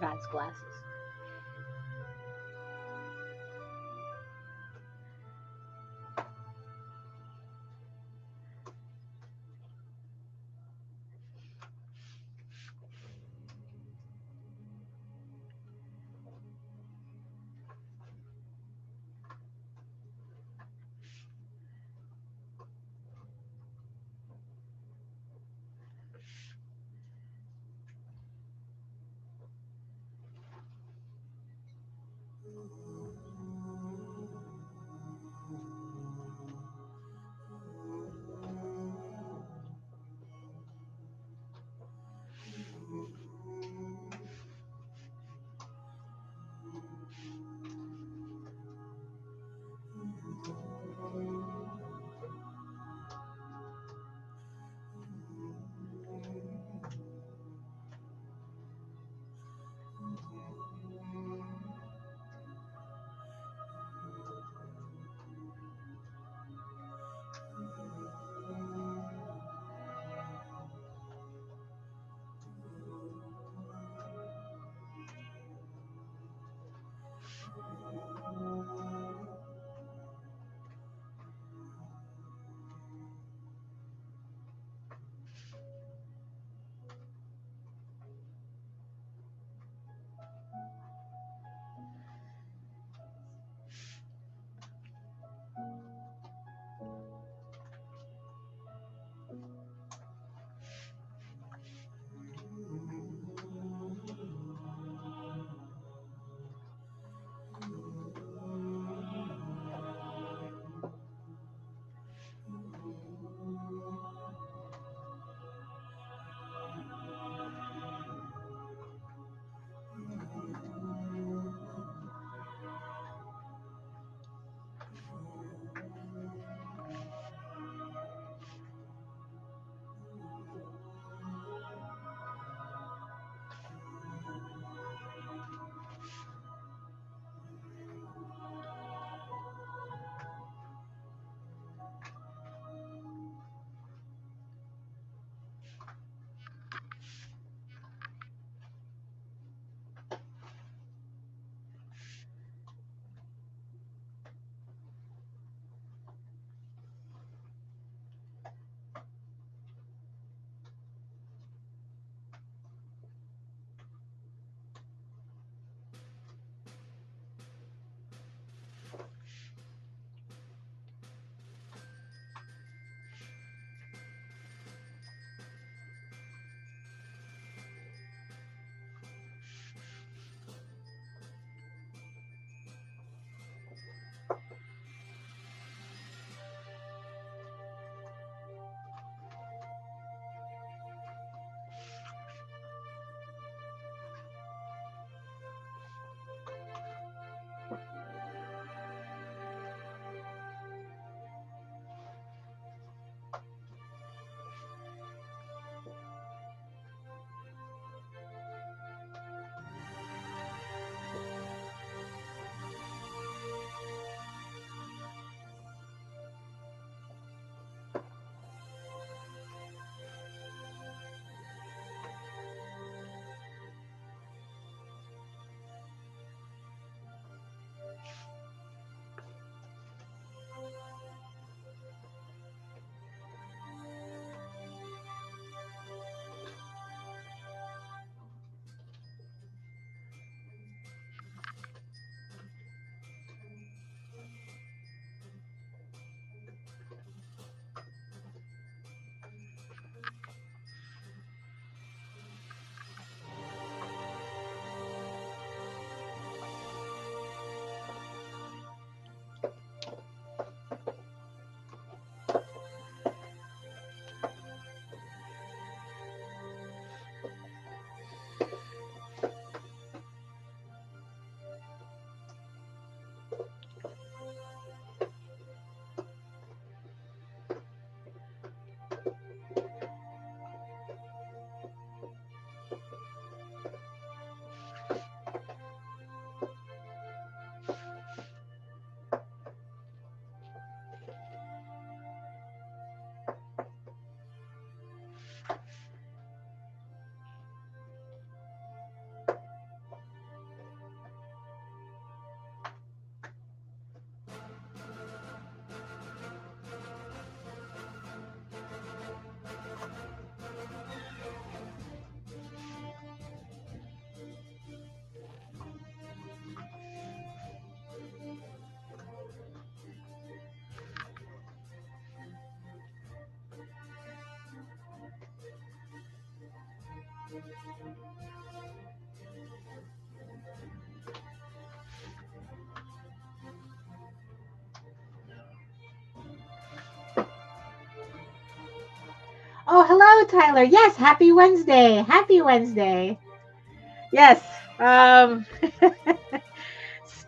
[SPEAKER 1] advanced classes. Oh, hello, Tyler. Yes, happy Wednesday. Happy Wednesday. Yes.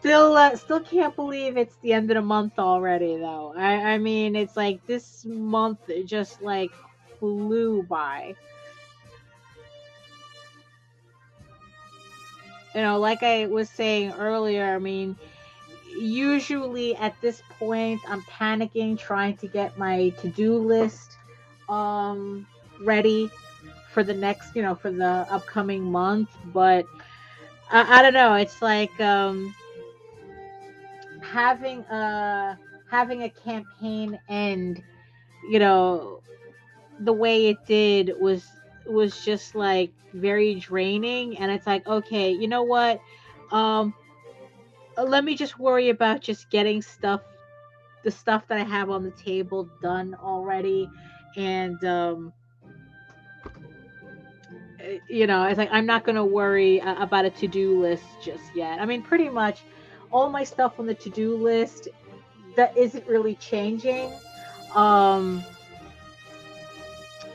[SPEAKER 1] Still can't believe it's the end of the month already, though. I mean, it's like this month just like flew by. You know, like I was saying earlier, I mean, usually at this point, I'm panicking, trying to get my to-do list ready for the next, for the upcoming month. But I don't know. It's like having a having a campaign end, you know, the way it did was just like very draining. And it's like, okay, you know what? Um, let me just worry about just getting the stuff that I have on the table done already. And it's like I'm not going to worry about a to-do list just yet. I mean, pretty much all my stuff on the to-do list that isn't really changing.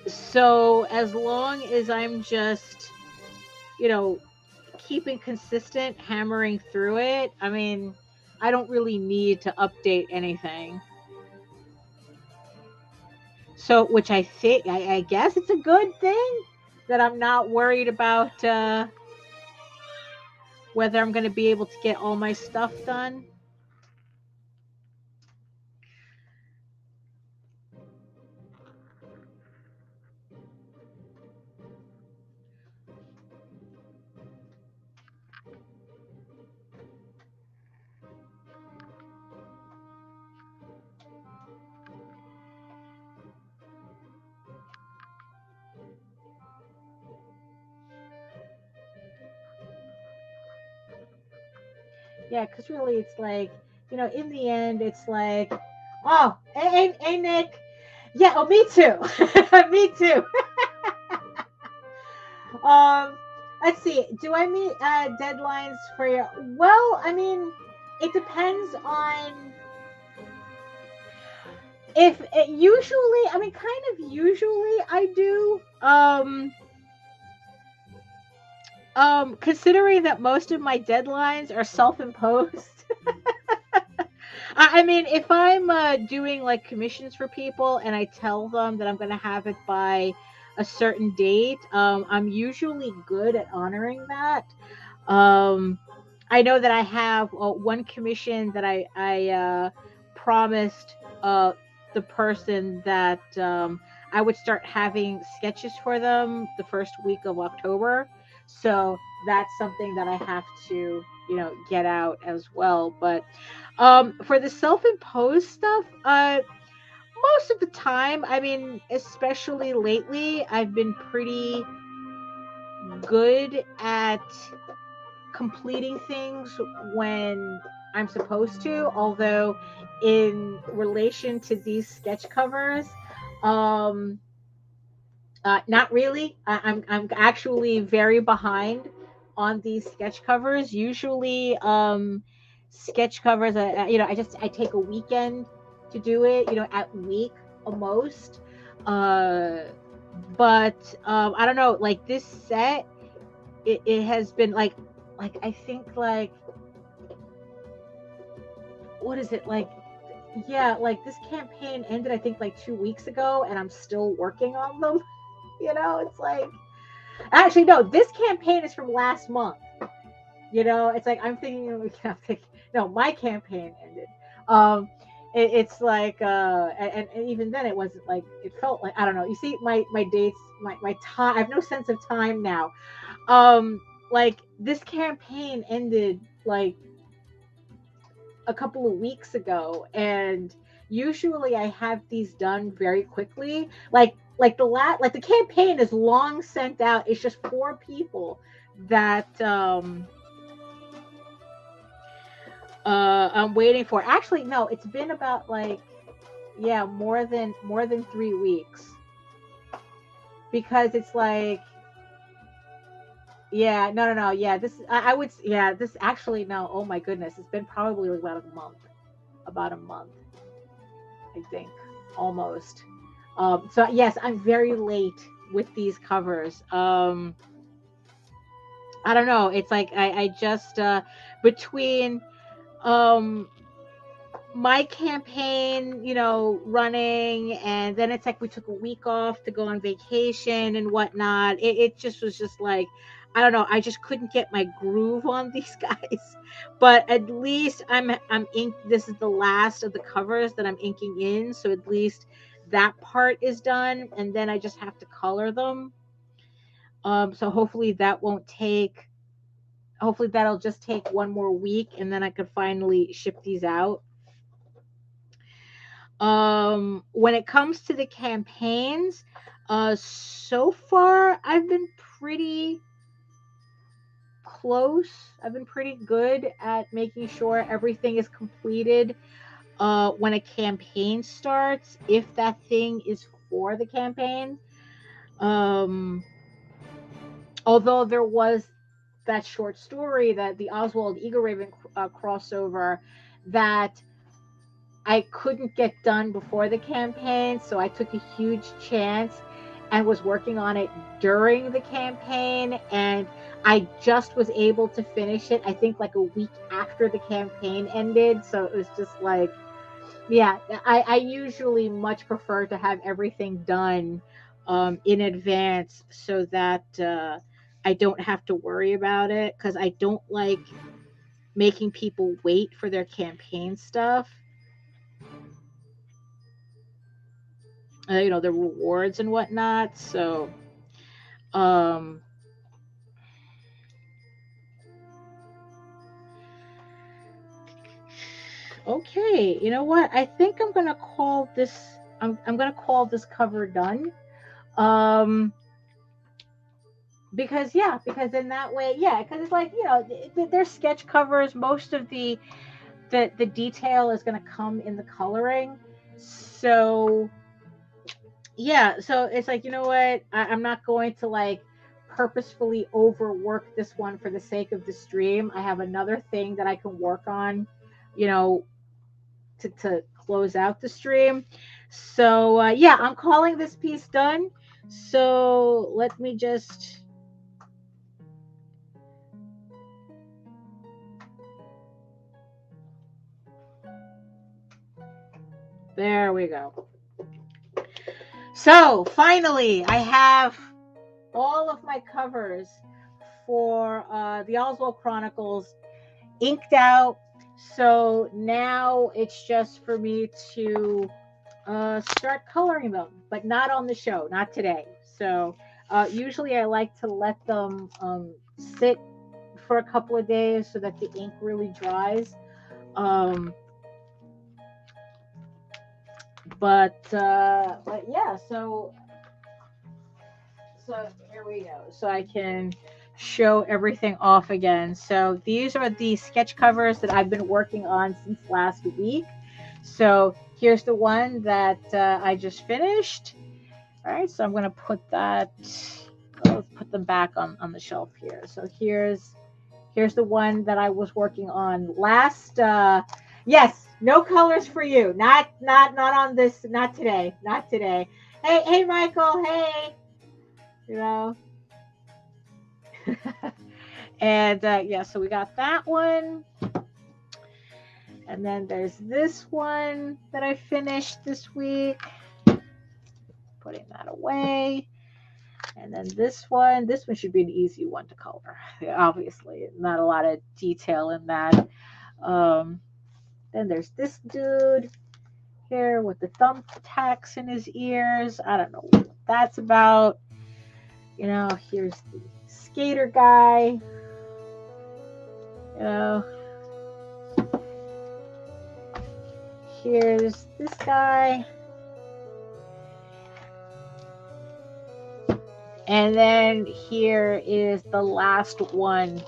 [SPEAKER 1] So as long as I'm just, keeping consistent, hammering through it, I mean, I don't really need to update anything. So, which I guess it's a good thing that I'm not worried about whether I'm going to be able to get all my stuff done. Yeah, because really it's like, in the end, it's like, oh, hey, Nick. Yeah, oh, me too. Me too. Let's see. Do I meet deadlines for your? Well, I mean, it depends on if it usually. I mean, kind of usually I do. Considering that most of my deadlines are self-imposed. I mean, if I'm doing like commissions for people and I tell them that I'm going to have it by a certain date, I'm usually good at honoring that. I know that I have one commission that I promised the person that I would start having sketches for them the first week of October. So that's something that I have to, get out as well. But for the self-imposed stuff, most of the time, I mean, especially lately, I've been pretty good at completing things when I'm supposed to. Although, in relation to these sketch covers, not really. I'm actually very behind on these sketch covers. Usually, sketch covers, I take a weekend to do it. At week most. But I don't know. Like this set, it has been like I think like what is it like? Yeah, like this campaign ended I think like 2 weeks ago, and I'm still working on them. It's like actually no, this campaign is from last month. It's like I'm thinking no, my campaign ended. It's like and even then it wasn't like it felt like I don't know. You see my dates, my time. I have no sense of time now. Like this campaign ended like a couple of weeks ago, and usually I have these done very quickly. Like the campaign is long sent out. It's just 4 people that I'm waiting for. Actually, no, it's been about like more than 3 weeks, because it's like Yeah, no. Yeah, this I would. Yeah, this actually no. Oh my goodness, it's been probably like about a month. About a month, I think, almost. So yes, I'm very late with these covers. I don't know. It's like I just between um my campaign, running, and then it's like we took a week off to go on vacation and whatnot. It just was just like, I don't know. I just couldn't get my groove on these guys. But at least I'm ink. This is the last of the covers that I'm inking in, so at least that part is done, and then I just have to color them. So hopefully that won't take. Hopefully that'll just take one more week, and then I could finally ship these out. When it comes to the campaigns, so far I've been pretty close. I've been pretty good at making sure everything is completed when a campaign starts, if that thing is for the campaign. um Although there was that short story, that the Oswald EGORAVEN crossover, that I couldn't get done before the campaign, so I took a huge chance and was working on it during the campaign, and I just was able to finish it, I think, like a week after the campaign ended. So it was just like, yeah, I usually much prefer to have everything done in advance, so that I don't have to worry about it, because I don't like making people wait for their campaign stuff, the rewards and whatnot. So, um, okay, you know what? I think I'm gonna call this. I'm gonna call this cover done. Um, because yeah, because in that way, yeah, because it's like, they're sketch covers. Most of the detail is gonna come in the coloring. So yeah, so it's like, you know what, I'm not going to like purposefully overwork this one for the sake of the stream. I have another thing that I can work on, you know to close out the stream. So yeah, I'm calling this piece done. So let me just, there we go. So finally I have all of my covers for the Oswald Chronicles inked out. So now it's just for me to start coloring them, but not on the show, not today. So usually I like to let them sit for a couple of days so that the ink really dries. Um, but yeah, so here we go. So I can show everything off again. So these are the sketch covers that I've been working on since last week. So here's the one that I just finished. All right, so I'm going to put that, let's put them back on the shelf here. So here's the one that I was working on last. Yes, no colors for you. Not on this. Not today. Not today. Hey, Michael. Hey. You know. And yeah, so we got that one. And then there's this one that I finished this week. Putting that away. And then this one should be an easy one to color. Obviously, not a lot of detail in that. Then there's this dude here with the thumbtacks in his ears. I don't know what that's about. Here's the skater guy. Here's this guy. And then here is the last one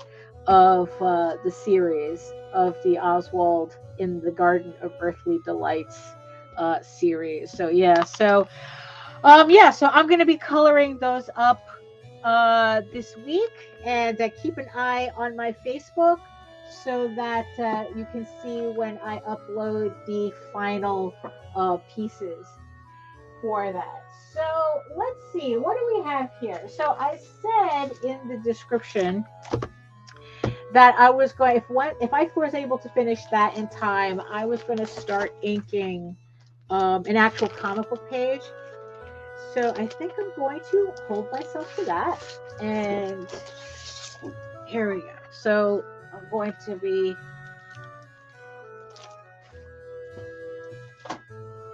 [SPEAKER 1] of the series of the Oswald in the Garden of Earthly Delights series. So yeah, so I'm going to be coloring those up this week, and keep an eye on my Facebook so that you can see when I upload the final pieces for that. So let's see, what do we have here? So I said in the description that I was going, if I was able to finish that in time, I was going to start inking an actual comic book page. So I think I'm going to hold myself to that. And here we go. So I'm going to be.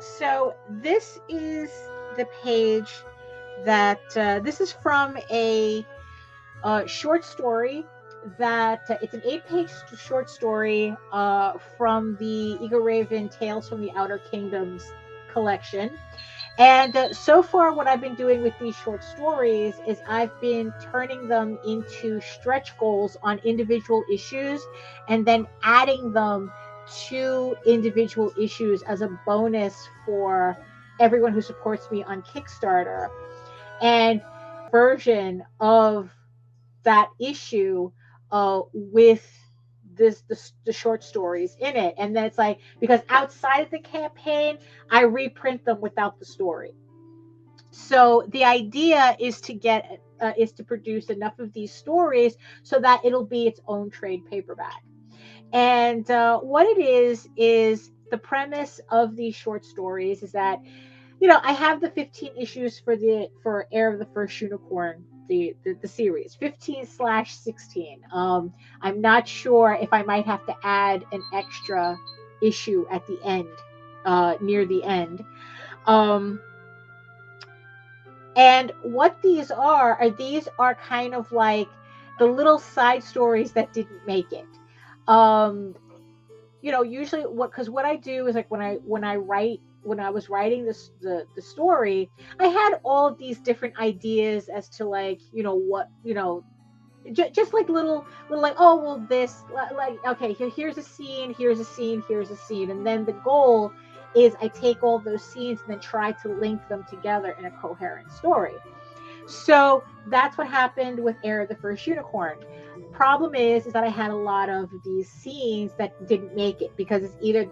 [SPEAKER 1] So this is the page that this is from a short story that it's an 8-page short story from the EGORAVEN Tales from the Outer Kingdoms collection. And so far, what I've been doing with these short stories is I've been turning them into stretch goals on individual issues and then adding them to individual issues as a bonus for everyone who supports me on Kickstarter. And version of that issue with the short stories in it. And then it's like, because outside of the campaign, I reprint them without the story. So the idea is to get is to produce enough of these stories so that it'll be its own trade paperback. And what it is the premise of these short stories is that, I have the 15 issues for Heir of the First Unicorn, the series 15/16. I'm not sure if I might have to add an extra issue at the end, near the end. And what these are kind of like the little side stories that didn't make it. Usually what I do is like when I was writing the story, I had all of these different ideas as to like, just like little like, oh, well, this, like, okay, here's a scene, here's a scene, here's a scene. And then the goal is I take all those scenes and then try to link them together in a coherent story. So that's what happened with Heir of the First Unicorn. Problem is that I had a lot of these scenes that didn't make it because it's either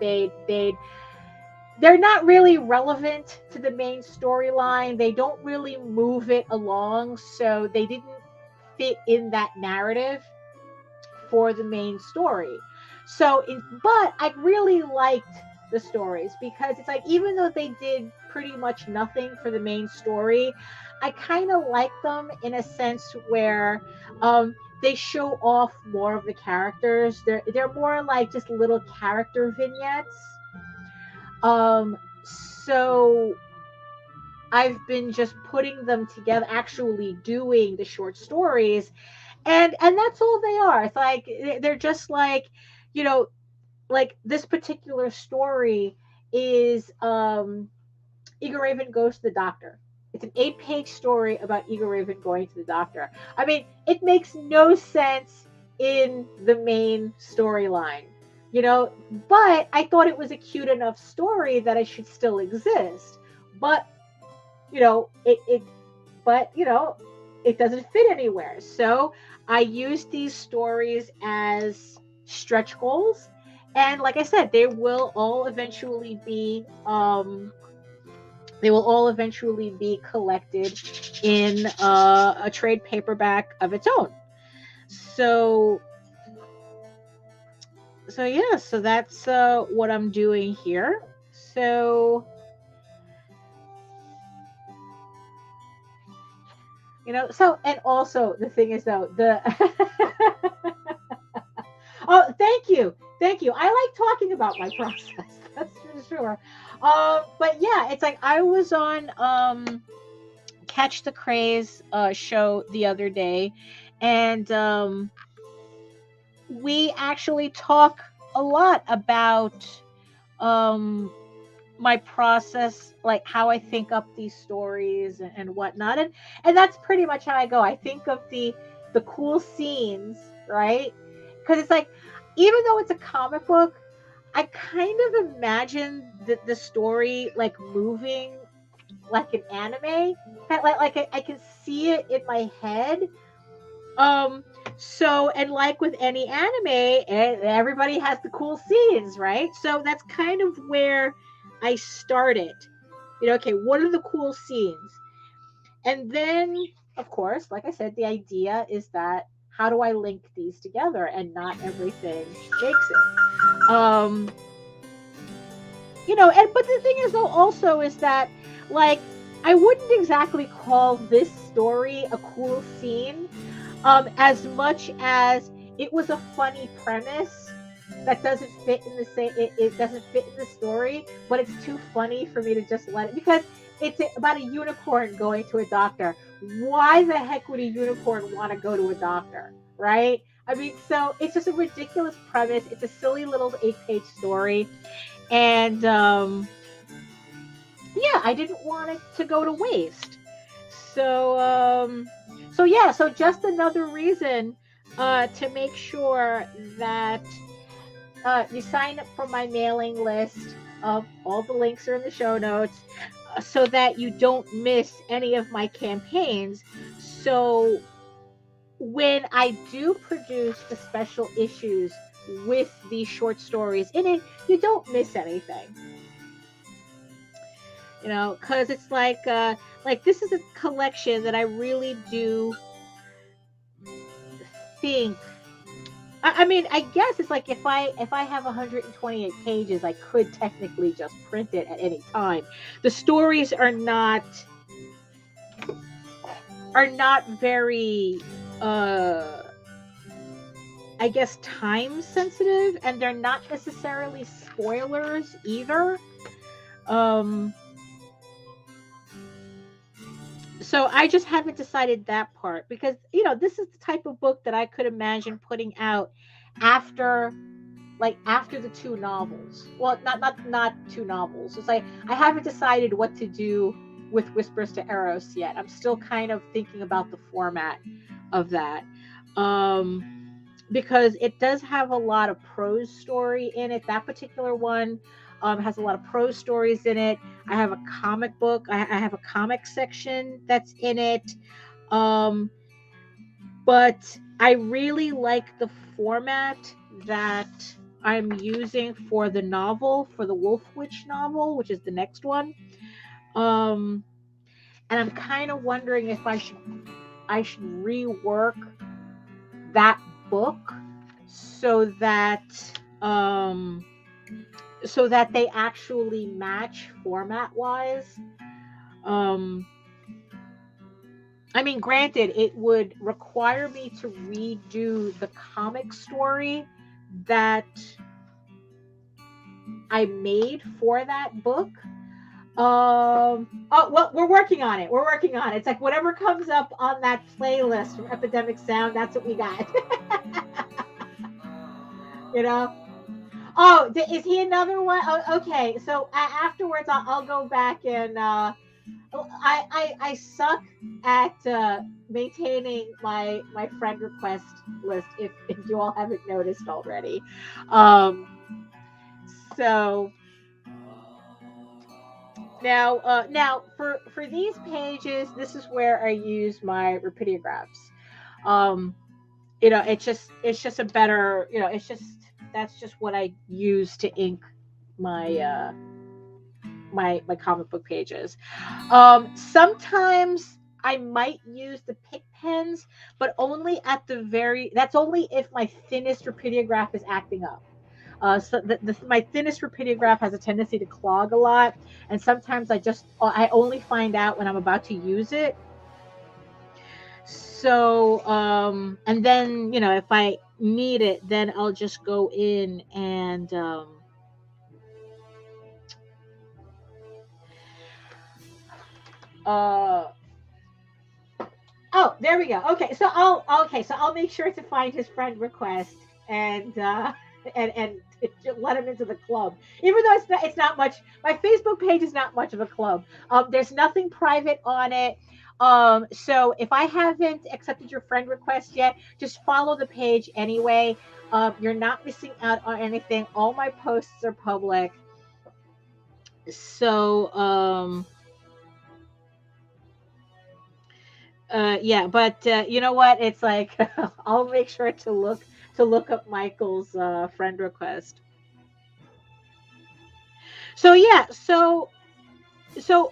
[SPEAKER 1] they're not really relevant to the main storyline. They don't really move it along, so they didn't fit in that narrative for the main story. But I really liked the stories because it's like, even though they did pretty much nothing for the main story, I kind of like them in a sense where they show off more of the characters. They're more like just little character vignettes. So I've been just putting them together, actually doing the short stories, and that's all they are. It's like they're just like, like this particular story is EGORAVEN goes to the doctor. It's an 8-page story about EGORAVEN going to the doctor. I mean, it makes no sense in the main storyline, but I thought it was a cute enough story that it should still exist. But, it doesn't fit anywhere. So I use these stories as stretch goals. And like I said, they will all eventually be collected in a trade paperback of its own. So yeah, so that's what I'm doing here. So, and also the thing is though, oh, thank you. I like talking about my process. That's for sure. But yeah, it's like I was on Catch the Craze show the other day, and we actually talk a lot about my process, like how I think up these stories and whatnot, and that's pretty much how I go. I think of the cool scenes, right? Because it's like, even though it's a comic book, I kind of imagine the story like moving like an anime. I can see it in my head. So, and like with any anime, everybody has the cool scenes, right? So that's kind of where I started. Okay, what are the cool scenes? And then, of course, like I said, the idea is that how do I link these together, and not everything makes it. And but the thing is though also is that, like, I wouldn't exactly call this story a cool scene, as much as it was a funny premise that doesn't fit in the same. It doesn't fit in the story, but it's too funny for me to just let it, because it's about a unicorn going to a doctor. Why the heck would a unicorn want to go to a doctor, right? I mean, so it's just a ridiculous premise. It's a silly little 8-page story, and yeah, I didn't want it to go to waste. So just another reason to make sure that you sign up for my mailing list. All the links are in the show notes, so that you don't miss any of my campaigns. So when I do produce the special issues with these short stories in it, you don't miss anything. Because it's like this is a collection that I really do think. I mean, I guess it's like if I have 128 pages, I could technically just print it at any time. The stories are not very I guess time sensitive, and they're not necessarily spoilers either. So I just haven't decided that part, because this is the type of book that I could imagine putting out after the two novels. Well, not two novels. It's like I haven't decided what to do with Whispers to Eros yet. I'm still kind of thinking about the format of that. Because it does have a lot of prose story in it. That particular one has a lot of prose stories in it. I have a comic book. I have a comic section that's in it. But I really like the format that I'm using for the novel, for the Wolf Witch novel, which is the next one. And I'm kind of wondering if I should rework that book so that they actually match format wise. I mean, granted, it would require me to redo the comic story that I made for that book. Oh, well, we're working on it. It's like whatever comes up on that playlist from Epidemic Sound, that's what we got. Oh, is he another one? Oh, okay. So afterwards, I'll go back and I suck at maintaining my friend request list. If you all haven't noticed already, so. Now for these pages, this is where I use my RapidOGraphs. It's just a better, that's just what I use to ink my my comic book pages. Sometimes I might use the pick pens, but only that's only if my thinnest RapidOGraph is acting up. So my thinnest RapidOGraph has a tendency to clog a lot, and sometimes I only find out when I'm about to use it. So and then if I need it, then I'll just go in and oh, there we go. Okay, so I'll make sure to find his friend request and let him into the club. Even though it's not much. My Facebook page is not much of a club. There's nothing private on it. So if I haven't accepted your friend request yet, just follow the page anyway. You're not missing out on anything. All my posts are public. So Yeah, but you know what? It's like I'll make sure to look up Michael's friend request. So yeah, so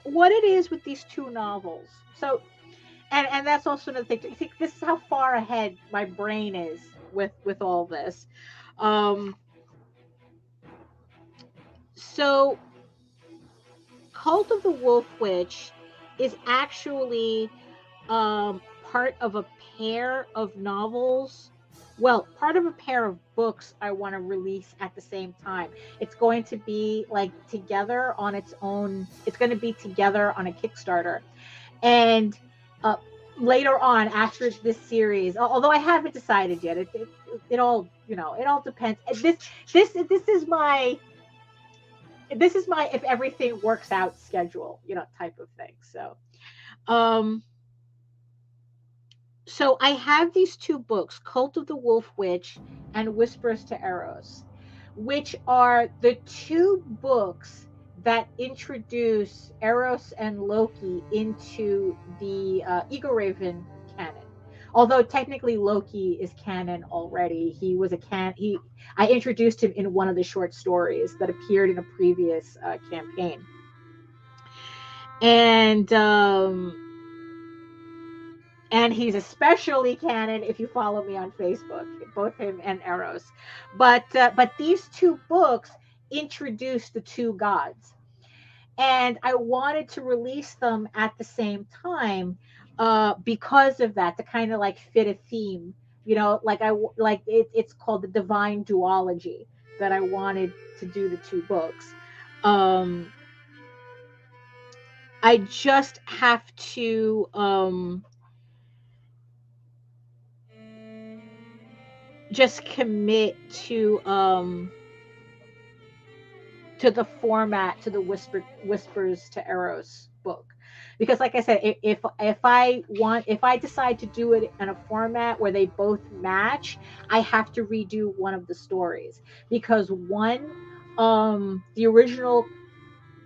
[SPEAKER 1] what it is with these two novels. So and that's also another thing. I think this is how far ahead my brain is with all this. Um, so Cult of the Wolf Witch is actually part of a pair of novels. Well, part of a pair of books I want to release at the same time. It's going to be like together on its own. It's going to be together on a Kickstarter. And uh, later on, after this series, although I haven't decided yet, it all, you know, it all depends. This is my if everything works out schedule, you know, type of thing. Um, so I have these two books, Cult of the Wolf Witch and Whispers to Eros, which are the two books that introduce Eros and Loki into the EGORAVEN canon. Although technically Loki is canon already, he was a he. I introduced him in one of the short stories that appeared in a previous campaign, and he's especially canon if you follow me on Facebook, both him and Eros. But these two books introduce the two gods, and I wanted to release them at the same time because of that, to kind of like fit a theme. You know, like it's called the Divine Duology that I wanted to do the two books. Um, I just have to just commit to the format, to the Whispers to Eros book, because like I said, if I decide to do it in a format where they both match, I have to redo one of the stories, because one, the original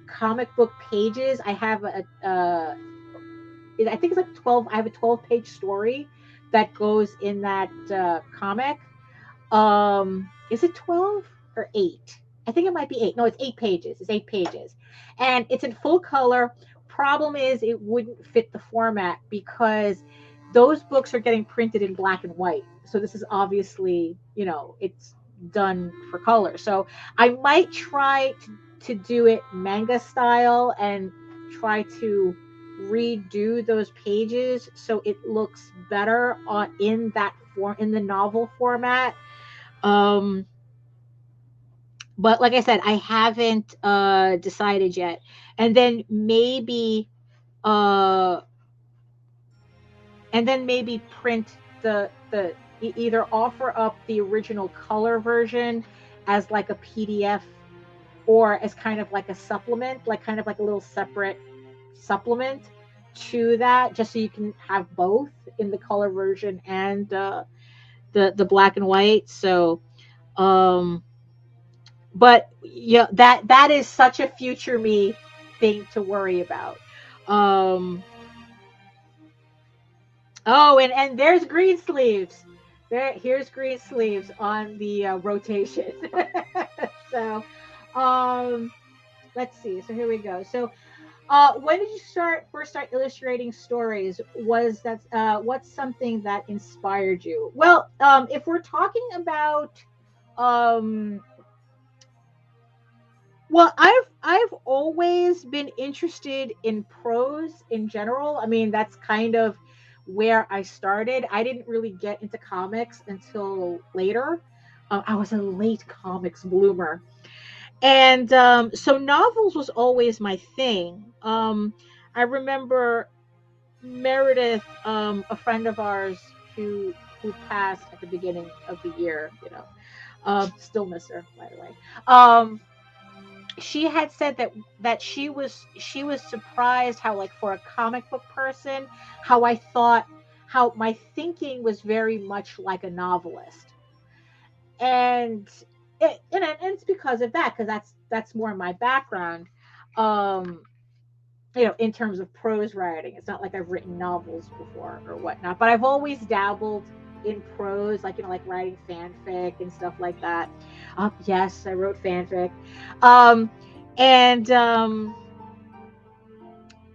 [SPEAKER 1] comic book pages, I have I think it's like 12. I have a 12-page story that goes in that comic. Is it 12 or 8? I think it might be 8. No, it's 8 pages. It's 8 pages. And it's in full color. Problem is it wouldn't fit the format because those books are getting printed in black and white. So this is obviously, you know, it's done for color. So I might try to do it manga style and try to redo those pages so it looks better on in that form, in the novel format. um but like I said, I haven't decided yet. And then maybe uh print either offer up the original color version as like a PDF, or as kind of like a supplement, like kind of like a little separate supplement to that, just so you can have both in the color version and the black and white. So um but yeah, that is such a future me thing to worry about. um oh, and there's green sleeves. Here's green sleeves on the rotation. So um let's see, so here we go. So when did you first start illustrating stories? Was that what's something that inspired you? Well, if we're talking about um well, I've always been interested in prose in general. I mean, that's kind of where I started. I didn't really get into comics until later. I was a late comics bloomer, and so novels was always my thing. I remember Meredith, a friend of ours who passed at the beginning of the year. You know, still miss her, by the way. She had said that she was surprised how, like, for a comic book person, how I thought, how my thinking was very much like a novelist. And and it's because of that, because that's more my background. um in terms of prose writing. It's not like I've written novels before or whatnot, but I've always dabbled in prose, like, like writing fanfic and stuff like that. Yes, I wrote fanfic. And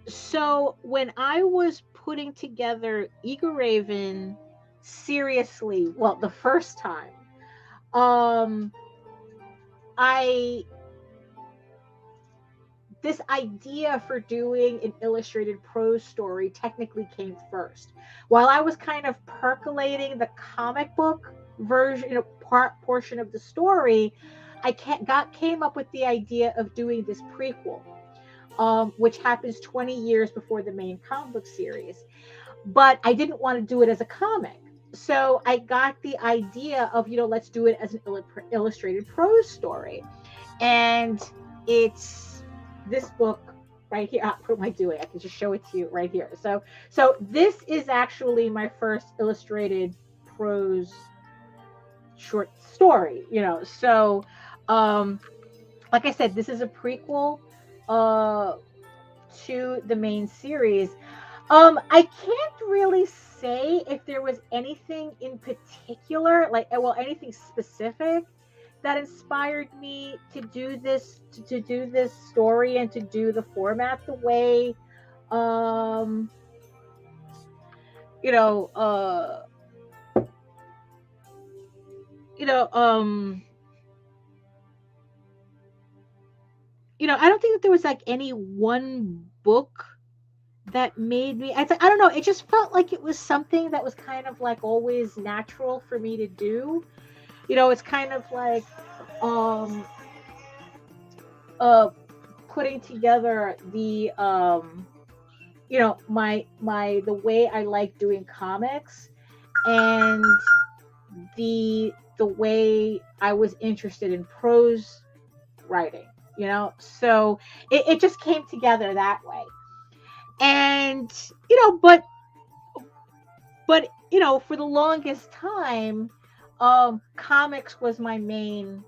[SPEAKER 1] so when I was putting together EGORAVEN seriously, well, the first time, this idea for doing an illustrated prose story technically came first. While I was kind of percolating the comic book version, portion of the story, I came up with the idea of doing this prequel, which happens 20 years before the main comic book series. But I didn't want to do it as a comic. So I got the idea of, let's do it as an illustrated prose story. And it's this book right here. What am I doing? I can just show it to you right here. So this is actually my first illustrated prose short story, So, like I said, this is a prequel to the main series. I can't really say if there was anything in particular, anything specific that inspired me to do this story and to do the format the way I don't think that there was like any one book that made me, I don't know, it just felt like it was something that was kind of like always natural for me to do. It's kind of like putting together the the way I like doing comics and the way I was interested in prose writing, so it just came together that way. And but for the longest time, comics was my main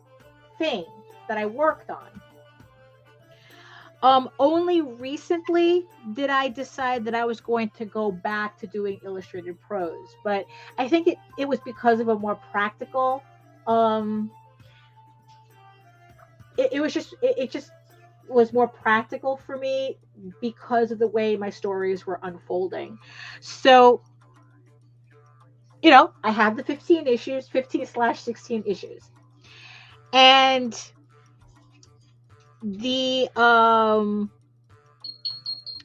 [SPEAKER 1] thing that I worked on. Only recently did I decide that I was going to go back to doing illustrated prose, but I think it was because of a more practical, it just was more practical for me because of the way my stories were unfolding. So, I have the 15/16 issues. And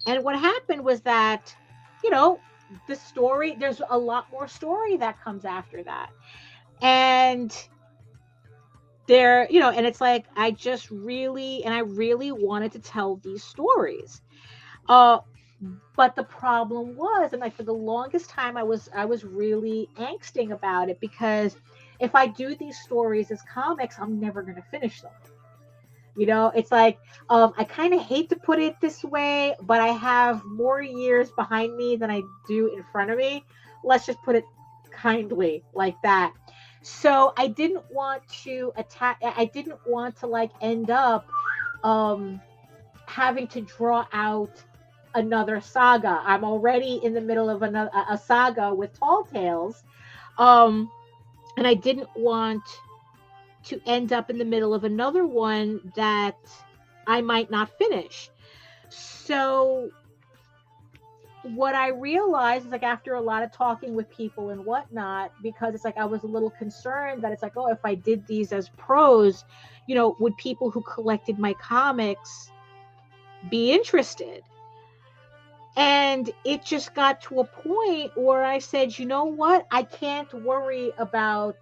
[SPEAKER 1] and what happened was that, the story, there's a lot more story that comes after that. And there, and it's like, I really wanted to tell these stories. But the problem was, and like for the longest time, I was really angsting about it, because if I do these stories as comics, I'm never going to finish them. It's like, I kind of hate to put it this way, but I have more years behind me than I do in front of me. Let's just put it kindly like that. So I didn't want to end up having to draw out another saga. I'm already in the middle of a saga with Tall Tales, and I didn't want to end up in the middle of another one that I might not finish. So what I realized is, like, after a lot of talking with people and whatnot, because it's like I was a little concerned that it's like, oh, if I did these as prose, would people who collected my comics be interested? And it just got to a point where I said, you know what? I can't worry about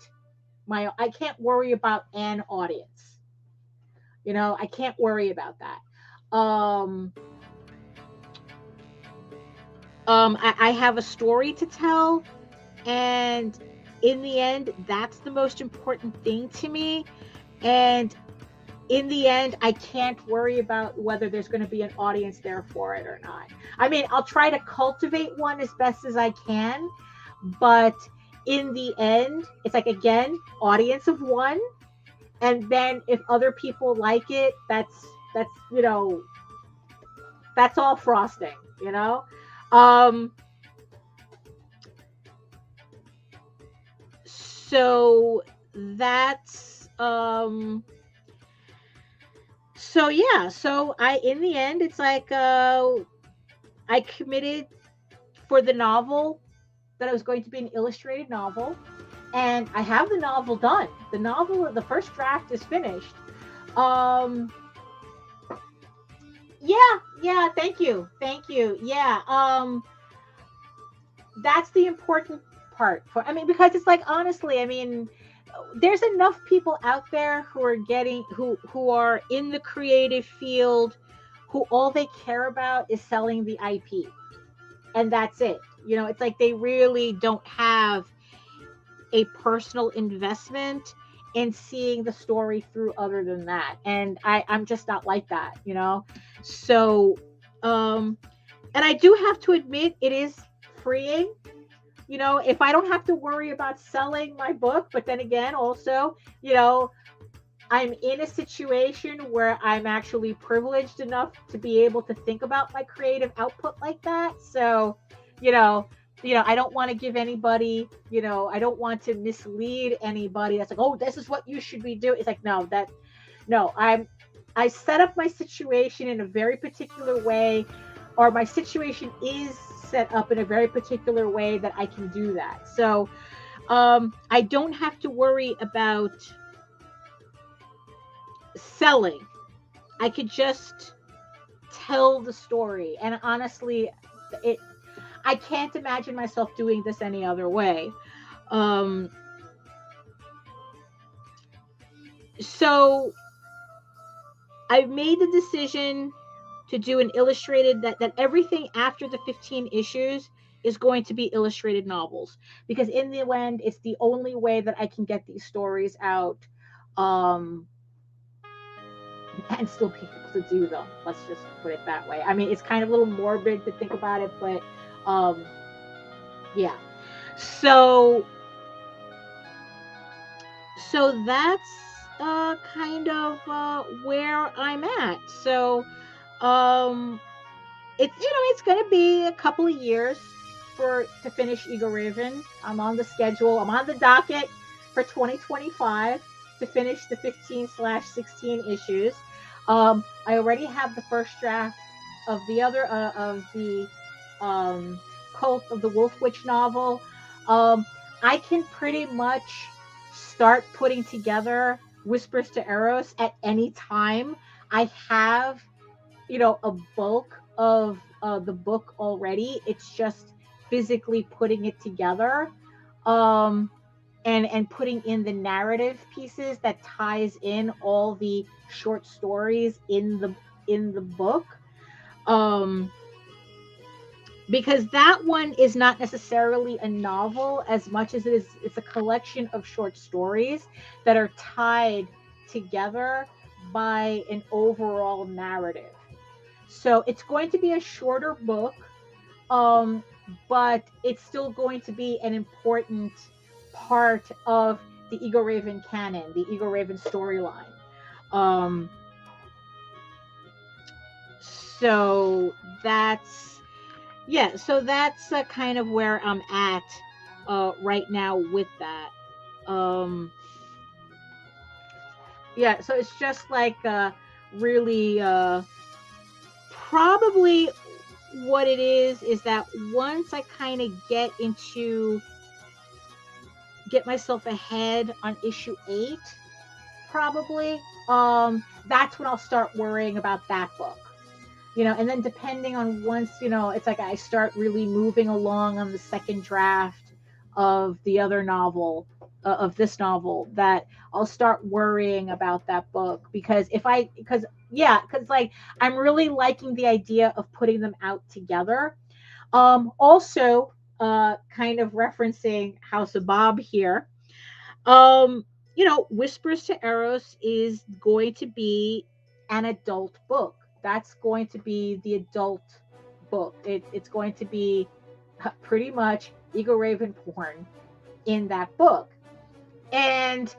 [SPEAKER 1] an audience. I can't worry about that. I have a story to tell, and in the end, that's the most important thing to me. And in the end, I can't worry about whether there's going to be an audience there for it or not. I mean, I'll try to cultivate one as best as I can, but in the end, it's like, again, audience of one. And then if other people like it, that's that's all frosting, you know. So that's so yeah, so I in the end it's like I committed for the novel that it was going to be an illustrated novel, and I have the novel done. The first draft is finished. Um yeah, thank you. Yeah. That's the important part for, I mean, because it's like, honestly, I mean, there's enough people out there who are getting who are in the creative field, who all they care about is selling the IP, and that's it. You know, it's like they really don't have a personal investment in seeing the story through other than that. And I'm just not like that, you know. So and I do have to admit it is freeing, you know, if I don't have to worry about selling my book. But then again, also, you know, I'm in a situation where I'm actually privileged enough to be able to think about my creative output like that. So, you know, I don't want to give anybody, you know, I don't want to mislead anybody that's like, oh, this is what you should be doing. It's like, no, I set up my situation in a very particular way, or my situation is set up in a very particular way that I can do that. So I don't have to worry about selling. I could just tell the story. And honestly, I can't imagine myself doing this any other way. So I've made the decision to do an illustrated, that everything after the 15 issues is going to be illustrated novels, because in the end, it's the only way that I can get these stories out, and still be able to do them. Let's just put it that way. I mean, it's kind of a little morbid to think about it, but yeah. So that's kind of where I'm at. So it's, you know, it's going to be a couple of years to finish EGORAVEN. I'm on the schedule. I'm on the docket for 2025 to finish the 15/16 issues. I already have the first draft of the other of the Cult of the Wolf Witch novel. I can pretty much start putting together Whispers to Eros at any time. I have, you know, a bulk of the book already. It's just physically putting it together, and putting in the narrative pieces that ties in all the short stories in the book. Because that one is not necessarily a novel as much as it's a collection of short stories that are tied together by an overall narrative. So it's going to be a shorter book, but it's still going to be an important part of the EGORAVEN canon, the EGORAVEN storyline. So that's, yeah, so that's kind of where I'm at right now with that. Yeah, so it's just like really probably what it is that once I kind of get myself ahead on issue 8, probably that's when I'll start worrying about that book, you know. And then depending on, once, you know, it's like I start really moving along on the second draft of the other novel, of this novel, that I'll start worrying about that book, because because like I'm really liking the idea of putting them out together. Also, kind of referencing House of Bob here. You know, Whispers to Eros is going to be an adult book. That's going to be the adult book. It's going to be pretty much EGORAVEN porn in that book. And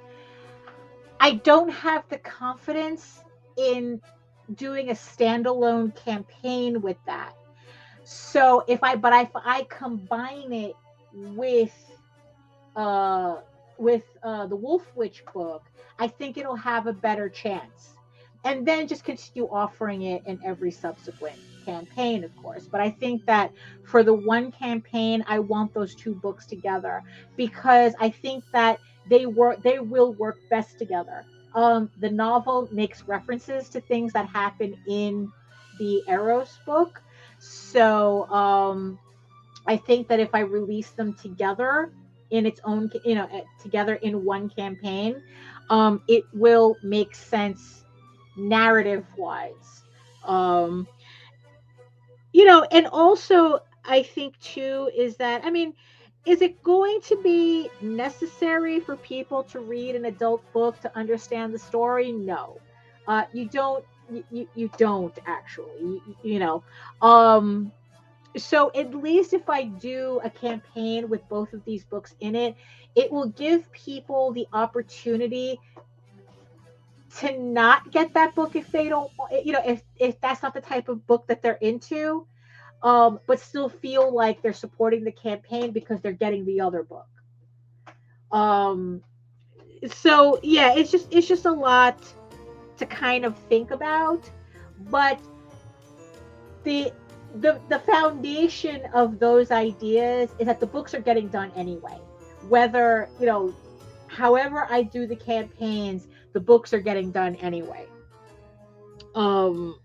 [SPEAKER 1] I don't have the confidence in doing a standalone campaign with that. So if I combine it with uh the Wolf Witch book, I think it'll have a better chance. And then just continue offering it in every subsequent campaign, of course. But I think that for the one campaign, I want those two books together because I think that they will work best together. The novel makes references to things that happen in the Eros book. So I think that if I release them together in its own, together in one campaign, it will make sense narrative wise. Um, and also I think too is that, I mean, is it going to be necessary for people to read an adult book to understand the story? No, you don't. You don't actually. Um, so at least if I do a campaign with both of these books in it, it will give people the opportunity to not get that book if they don't, if that's not the type of book that they're into, but still feel like they're supporting the campaign because they're getting the other book. Um, so yeah, it's just a lot to kind of think about, but the the foundation of those ideas is that the books are getting done anyway. Whether, however I do the campaigns, the books are getting done anyway. Um,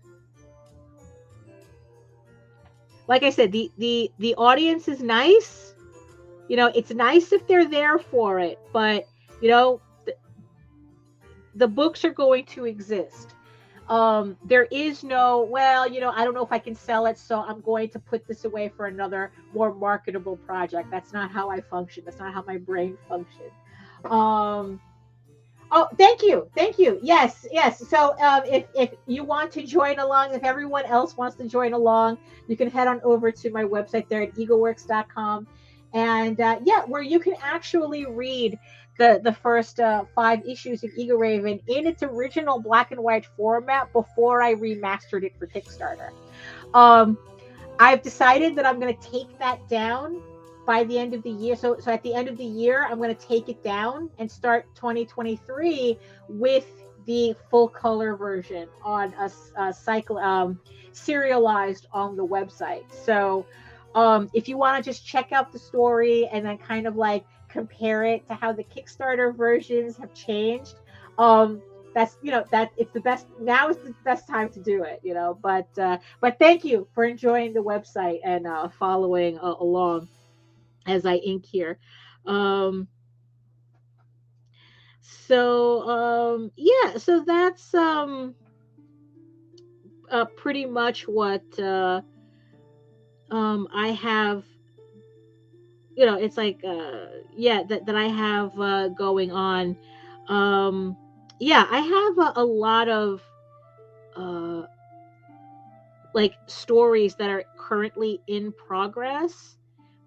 [SPEAKER 1] like I said, the audience is nice. It's nice if they're there for it, but the books are going to exist. There is no, well, I don't know if I can sell it, so I'm going to put this away for another more marketable project. That's not how I function. That's not how my brain functions. um oh, thank you, yes. So if you want to join along, if everyone else wants to join along, you can head on over to my website there at egoworks.com, and yeah, where you can actually read the first 5 issues of EGORAVEN in its original black and white format before I remastered it for Kickstarter. Um, I've decided that I'm going to take that down by the end of the year. So at the end of the year, I'm going to take it down and start 2023 with the full color version on a cycle, serialized on the website. So if you want to just check out the story and then kind of like compare it to how the Kickstarter versions have changed, that's, that it's the best, now is the best time to do it, but thank you for enjoying the website and following along as I ink here. um yeah, so that's pretty much what I have, it's like yeah, that I have going on. um yeah, I have a lot of uh like stories that are currently in progress,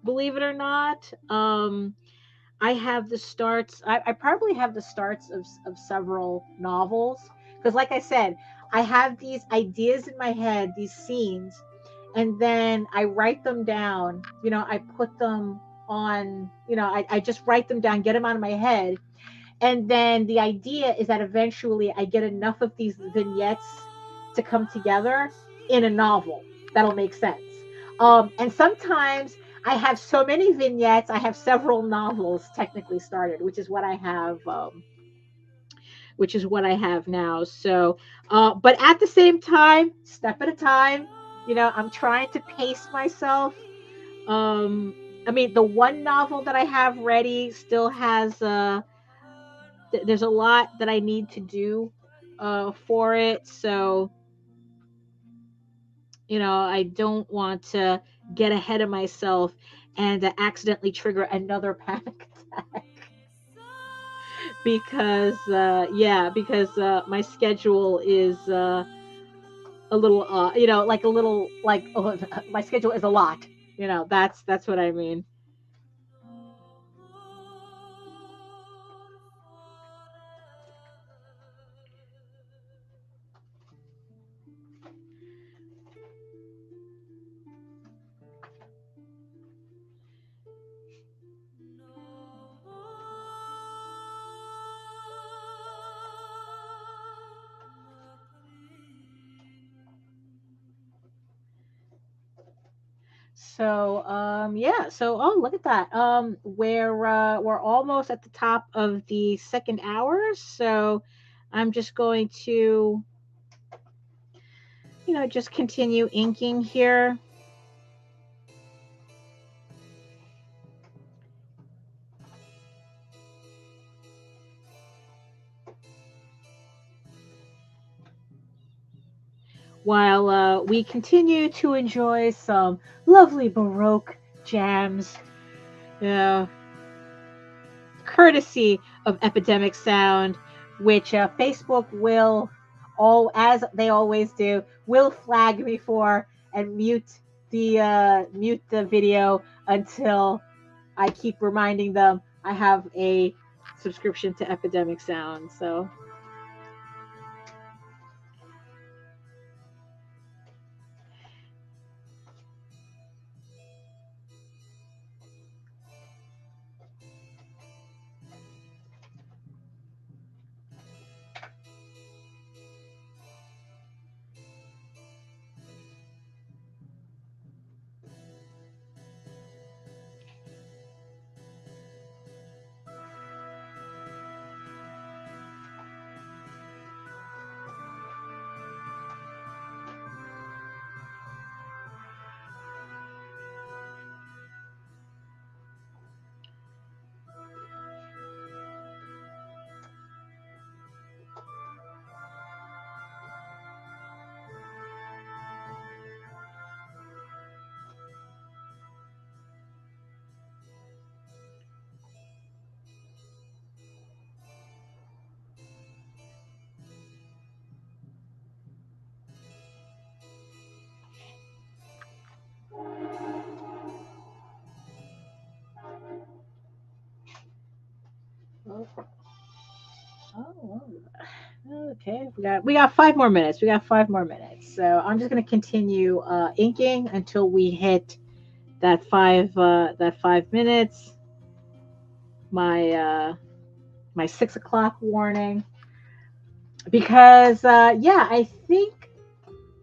[SPEAKER 1] believe it or not. I have the starts, I probably have the starts of several novels, because like I said, I have these ideas in my head, these scenes, and then I write them down. I put them on, I just write them down, get them out of my head, and then the idea is that eventually I get enough of these vignettes to come together in a novel that'll make sense. And sometimes I have so many vignettes, I have several novels technically started, which is what I have. Which is what I have now. So, but at the same time, step at a time, I'm trying to pace myself. I mean, the one novel that I have ready still has, there's a lot that I need to do for it. So, I don't want to get ahead of myself and accidentally trigger another panic attack because yeah, because my schedule is a little like a little like, oh, my schedule is a lot. That's what I mean. So yeah, so oh look at that. We're almost at the top of the second hour, so I'm just going to, just continue inking here. While we continue to enjoy some lovely Baroque jams, you know, courtesy of Epidemic Sound, which Facebook will, all as they always do, will flag me for and mute the video until I keep reminding them I have a subscription to Epidemic Sound. So oh, okay, we got 5 more minutes. We got 5 more minutes. So I'm just gonna continue inking until we hit that 5 minutes. My 6 o'clock warning, because yeah, I think,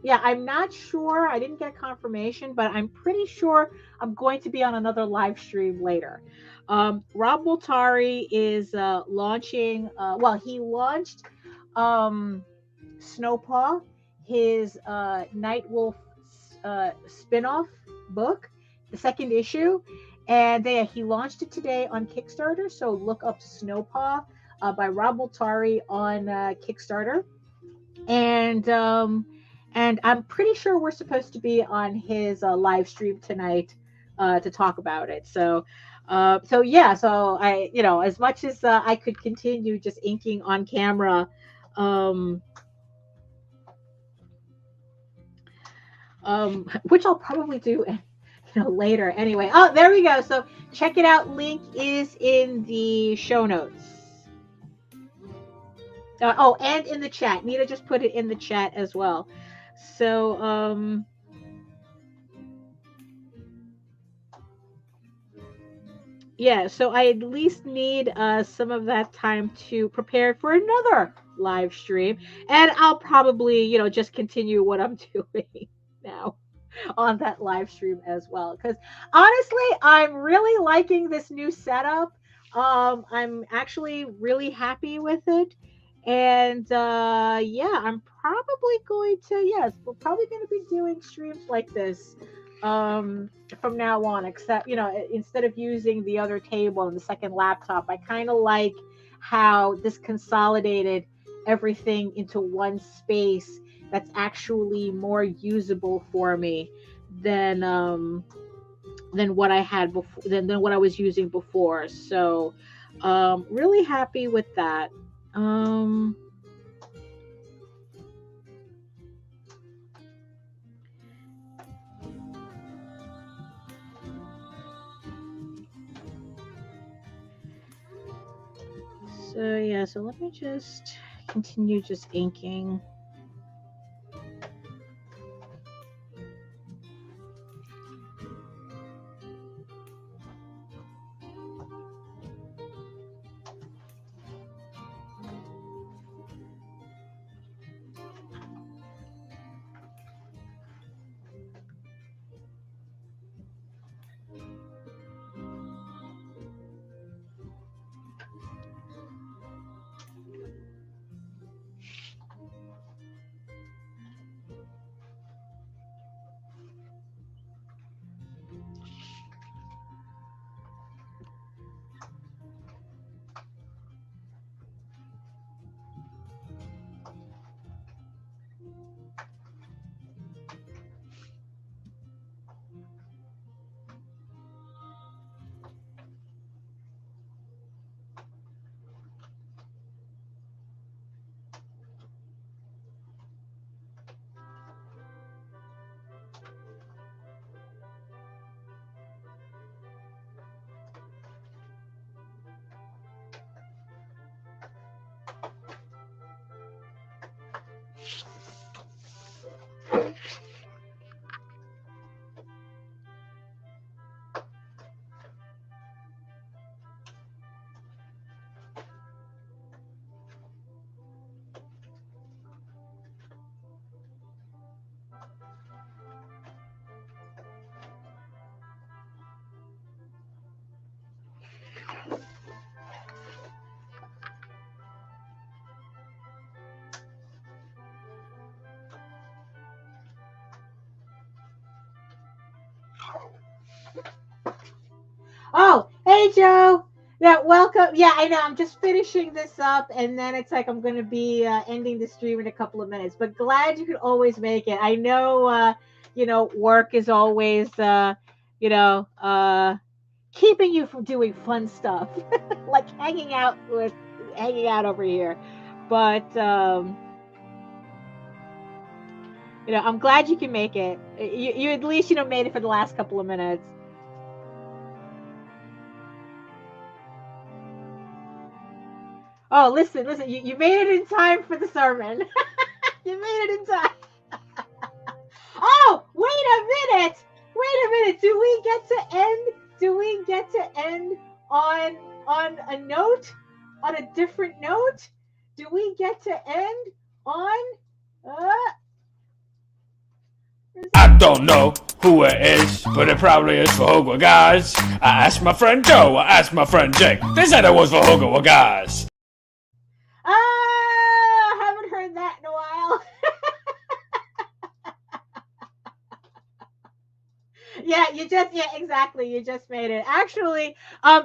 [SPEAKER 1] yeah, I'm not sure. I didn't get confirmation, but I'm pretty sure I'm going to be on another live stream later. Rob Multari is launching. Well, he launched Snowpaw, his Nightwolf spin-off book, the second issue, and he launched it today on Kickstarter. So look up Snowpaw by Rob Multari on Kickstarter, and I'm pretty sure we're supposed to be on his live stream tonight to talk about it. So yeah, so I, as much as I could continue just inking on camera, um, which I'll probably do, later. Anyway, oh, there we go. So check it out. Link is in the show notes. Oh, and in the chat. Nita just put it in the chat as well. So, yeah, so I at least need some of that time to prepare for another live stream. And I'll probably, just continue what I'm doing now on that live stream as well. Because honestly, I'm really liking this new setup. I'm actually really happy with it. And yeah, I'm probably going to, yes, we're probably going to be doing streams like this from now on, except, instead of using the other table and the second laptop, I kind of like how this consolidated everything into one space that's actually more usable for me than what I had before, than what I was using before. So really happy with that. So yeah, so let me just continue just inking. Oh, hey, Joe. Yeah, welcome. Yeah, I know. I'm just finishing this up, and then it's like I'm going to be ending the stream in a couple of minutes. But glad you could always make it. I know, work is always, keeping you from doing fun stuff, like hanging out over here. But I'm glad you can make it. You at least made it for the last couple of minutes. Oh, listen, you made it in time for the sermon. You made it in time. Oh, wait a minute. Do we get to end on a note, on a different note? Do we get to end on
[SPEAKER 6] I don't know who it is, but it probably is for Hoga guys. I asked my friend Joe, I asked my friend Jake. They said it was for Hoga guys.
[SPEAKER 1] Haven't heard that in a while. Yeah, exactly. You just made it. Actually,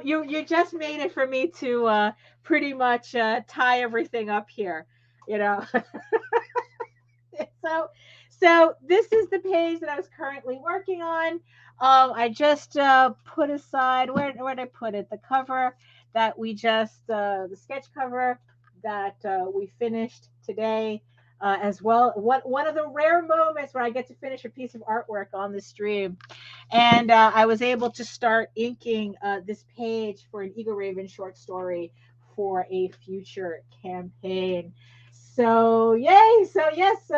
[SPEAKER 1] you just made it for me to pretty much tie everything up here. So this is the page that I was currently working on. I just put aside where did I put it? The cover that we just the sketch cover that we finished today. As well, one of the rare moments where I get to finish a piece of artwork on the stream, and I was able to start inking this page for an EGORAVEN short story for a future campaign. So yay! So yes,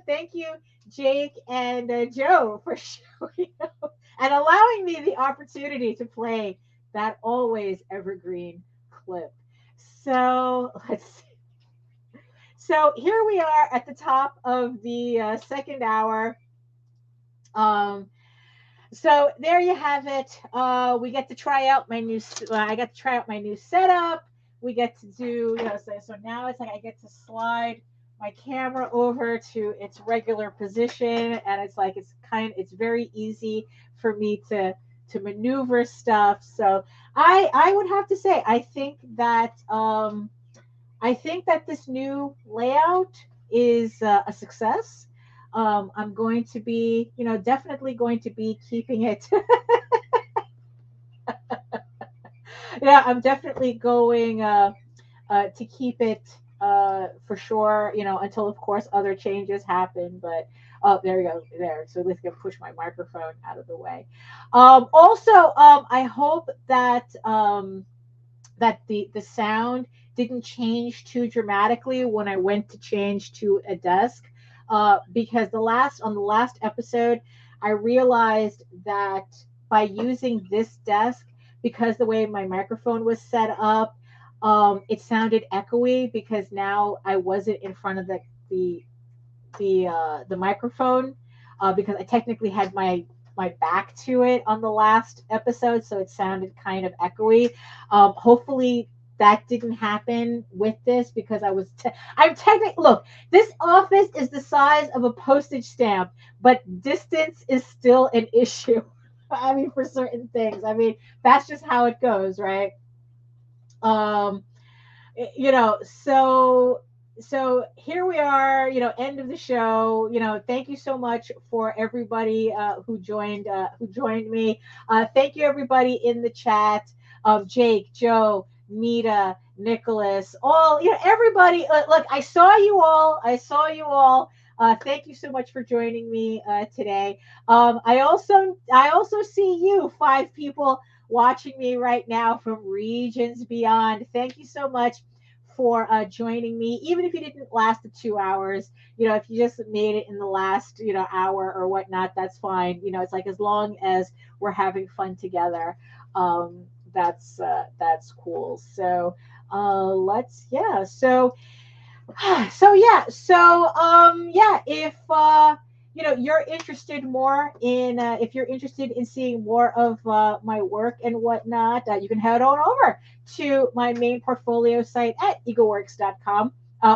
[SPEAKER 1] thank you, Jake and Joe, for showing up and allowing me the opportunity to play that always evergreen clip. So let's see. So here we are at the top of the second hour. So there you have it. We get to try out my new. I got to try out my new setup. We get to do, so now it's like I get to slide my camera over to its regular position, and it's like it's very easy for me to maneuver stuff. So I would have to say I think that this new layout is a success. I'm going to be, definitely going to be keeping it. Yeah, I'm definitely going to keep it for sure, until, of course, other changes happen. But there we go. There. So let's go push my microphone out of the way. Also, I hope that the sound didn't change too dramatically when I went to change to a desk, because on the last episode, I realized that by using this desk, because the way my microphone was set up, it sounded echoey because now I wasn't in front of the microphone, because I technically had my back to it on the last episode, so it sounded kind of echoey. Hopefully that didn't happen with this, because I'm technically, look, this office is the size of a postage stamp, but distance is still an issue. I mean, for certain things. I mean, that's just how it goes, right? So here we are, end of the show. Thank you so much for everybody who joined me. Thank you everybody in the chat, Jake, Joe, Nita, Nicholas, all, everybody. Look, I saw you all. Thank you so much for joining me today. I also see you, 5 people watching me right now from regions beyond. Thank you so much for joining me, even if you didn't last the 2 hours. If you just made it in the last hour or whatnot, that's fine. It's like, as long as we're having fun together, that's cool. So if you're interested more in if you're interested in seeing more of my work and whatnot, you can head on over to my main portfolio site at egoworks.com,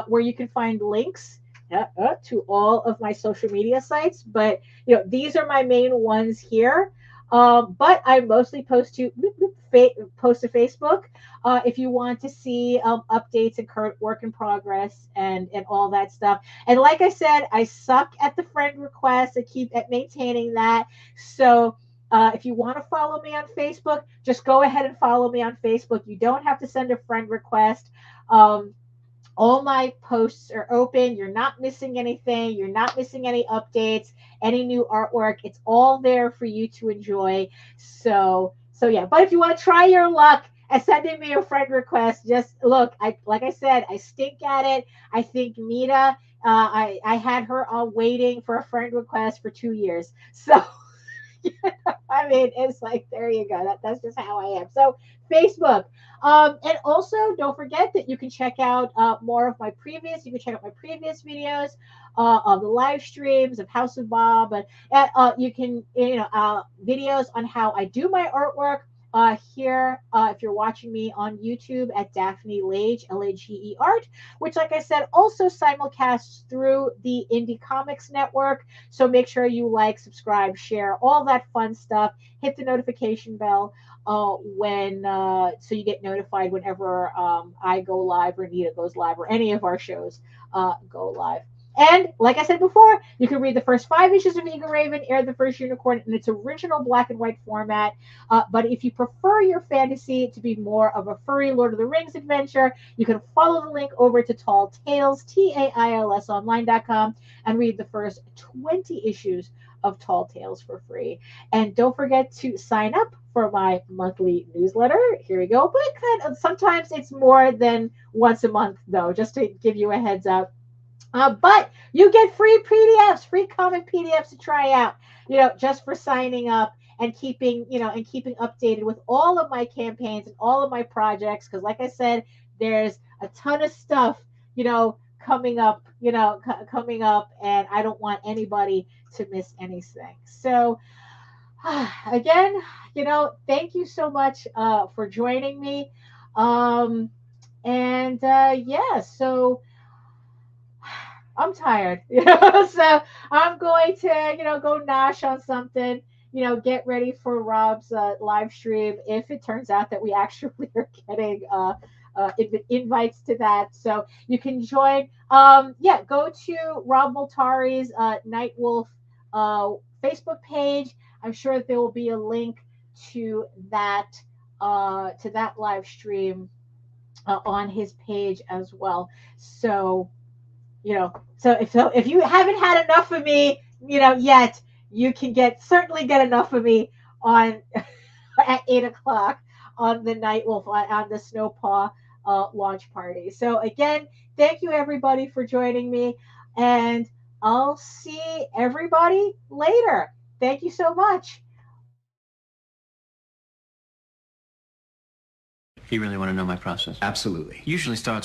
[SPEAKER 1] where you can find links to all of my social media sites. But these are my main ones here. But I mostly post to Facebook. If you want to see updates and current work in progress and all that stuff. And like I said, I suck at the friend requests. I keep at maintaining that. So if you want to follow me on Facebook, just go ahead and follow me on Facebook. You don't have to send a friend request. All my posts are open. You're not missing anything. You're not missing any updates, any new artwork. It's all there for you to enjoy. So yeah. But if you want to try your luck at sending me a friend request, just look. Like I said, I stink at it. I think Nita. I had her all waiting for a friend request for 2 years. So. I mean, it's like, there you go. That's just how I am. So Facebook. And also don't forget that you can check out more of my previous, you can check out my previous videos of the live streams of House of Bob, and you can, videos on how I do my artwork here, if you're watching me on YouTube at Daphne Lage, Lage Art, which, like I said, also simulcasts through the Indie Comics Network. So make sure you like, subscribe, share, all that fun stuff. Hit the notification bell so you get notified whenever I go live or Nita goes live or any of our shows go live. And like I said before, you can read the first 5 issues of EGORAVEN, Air the First Unicorn, in its original black and white format. But if you prefer your fantasy to be more of a furry Lord of the Rings adventure, you can follow the link over to Tall Tales, TAILSonline.com, and read the first 20 issues of Tall Tales for free. And don't forget to sign up for my monthly newsletter. Here we go. But sometimes it's more than once a month, though, just to give you a heads up. But you get free PDFs, free comic PDFs to try out, just for signing up and keeping updated with all of my campaigns and all of my projects. Because like I said, there's a ton of stuff, coming up, and I don't want anybody to miss anything. So again, thank you so much for joining me. So I'm tired, so I'm going to, go nosh on something, get ready for Rob's live stream if it turns out that we actually are getting invites to that. So you can join. Go to Rob Multari's Nightwolf Facebook page. I'm sure that there will be a link to that live stream on his page as well. So. So if you haven't had enough of me, yet, you can certainly get enough of me on at 8:00 on the Nightwolf on the Snowpaw launch party. So again, thank you everybody for joining me, and I'll see everybody later. Thank you so much.
[SPEAKER 7] You really want to know my process?
[SPEAKER 8] Absolutely.
[SPEAKER 7] Usually starts with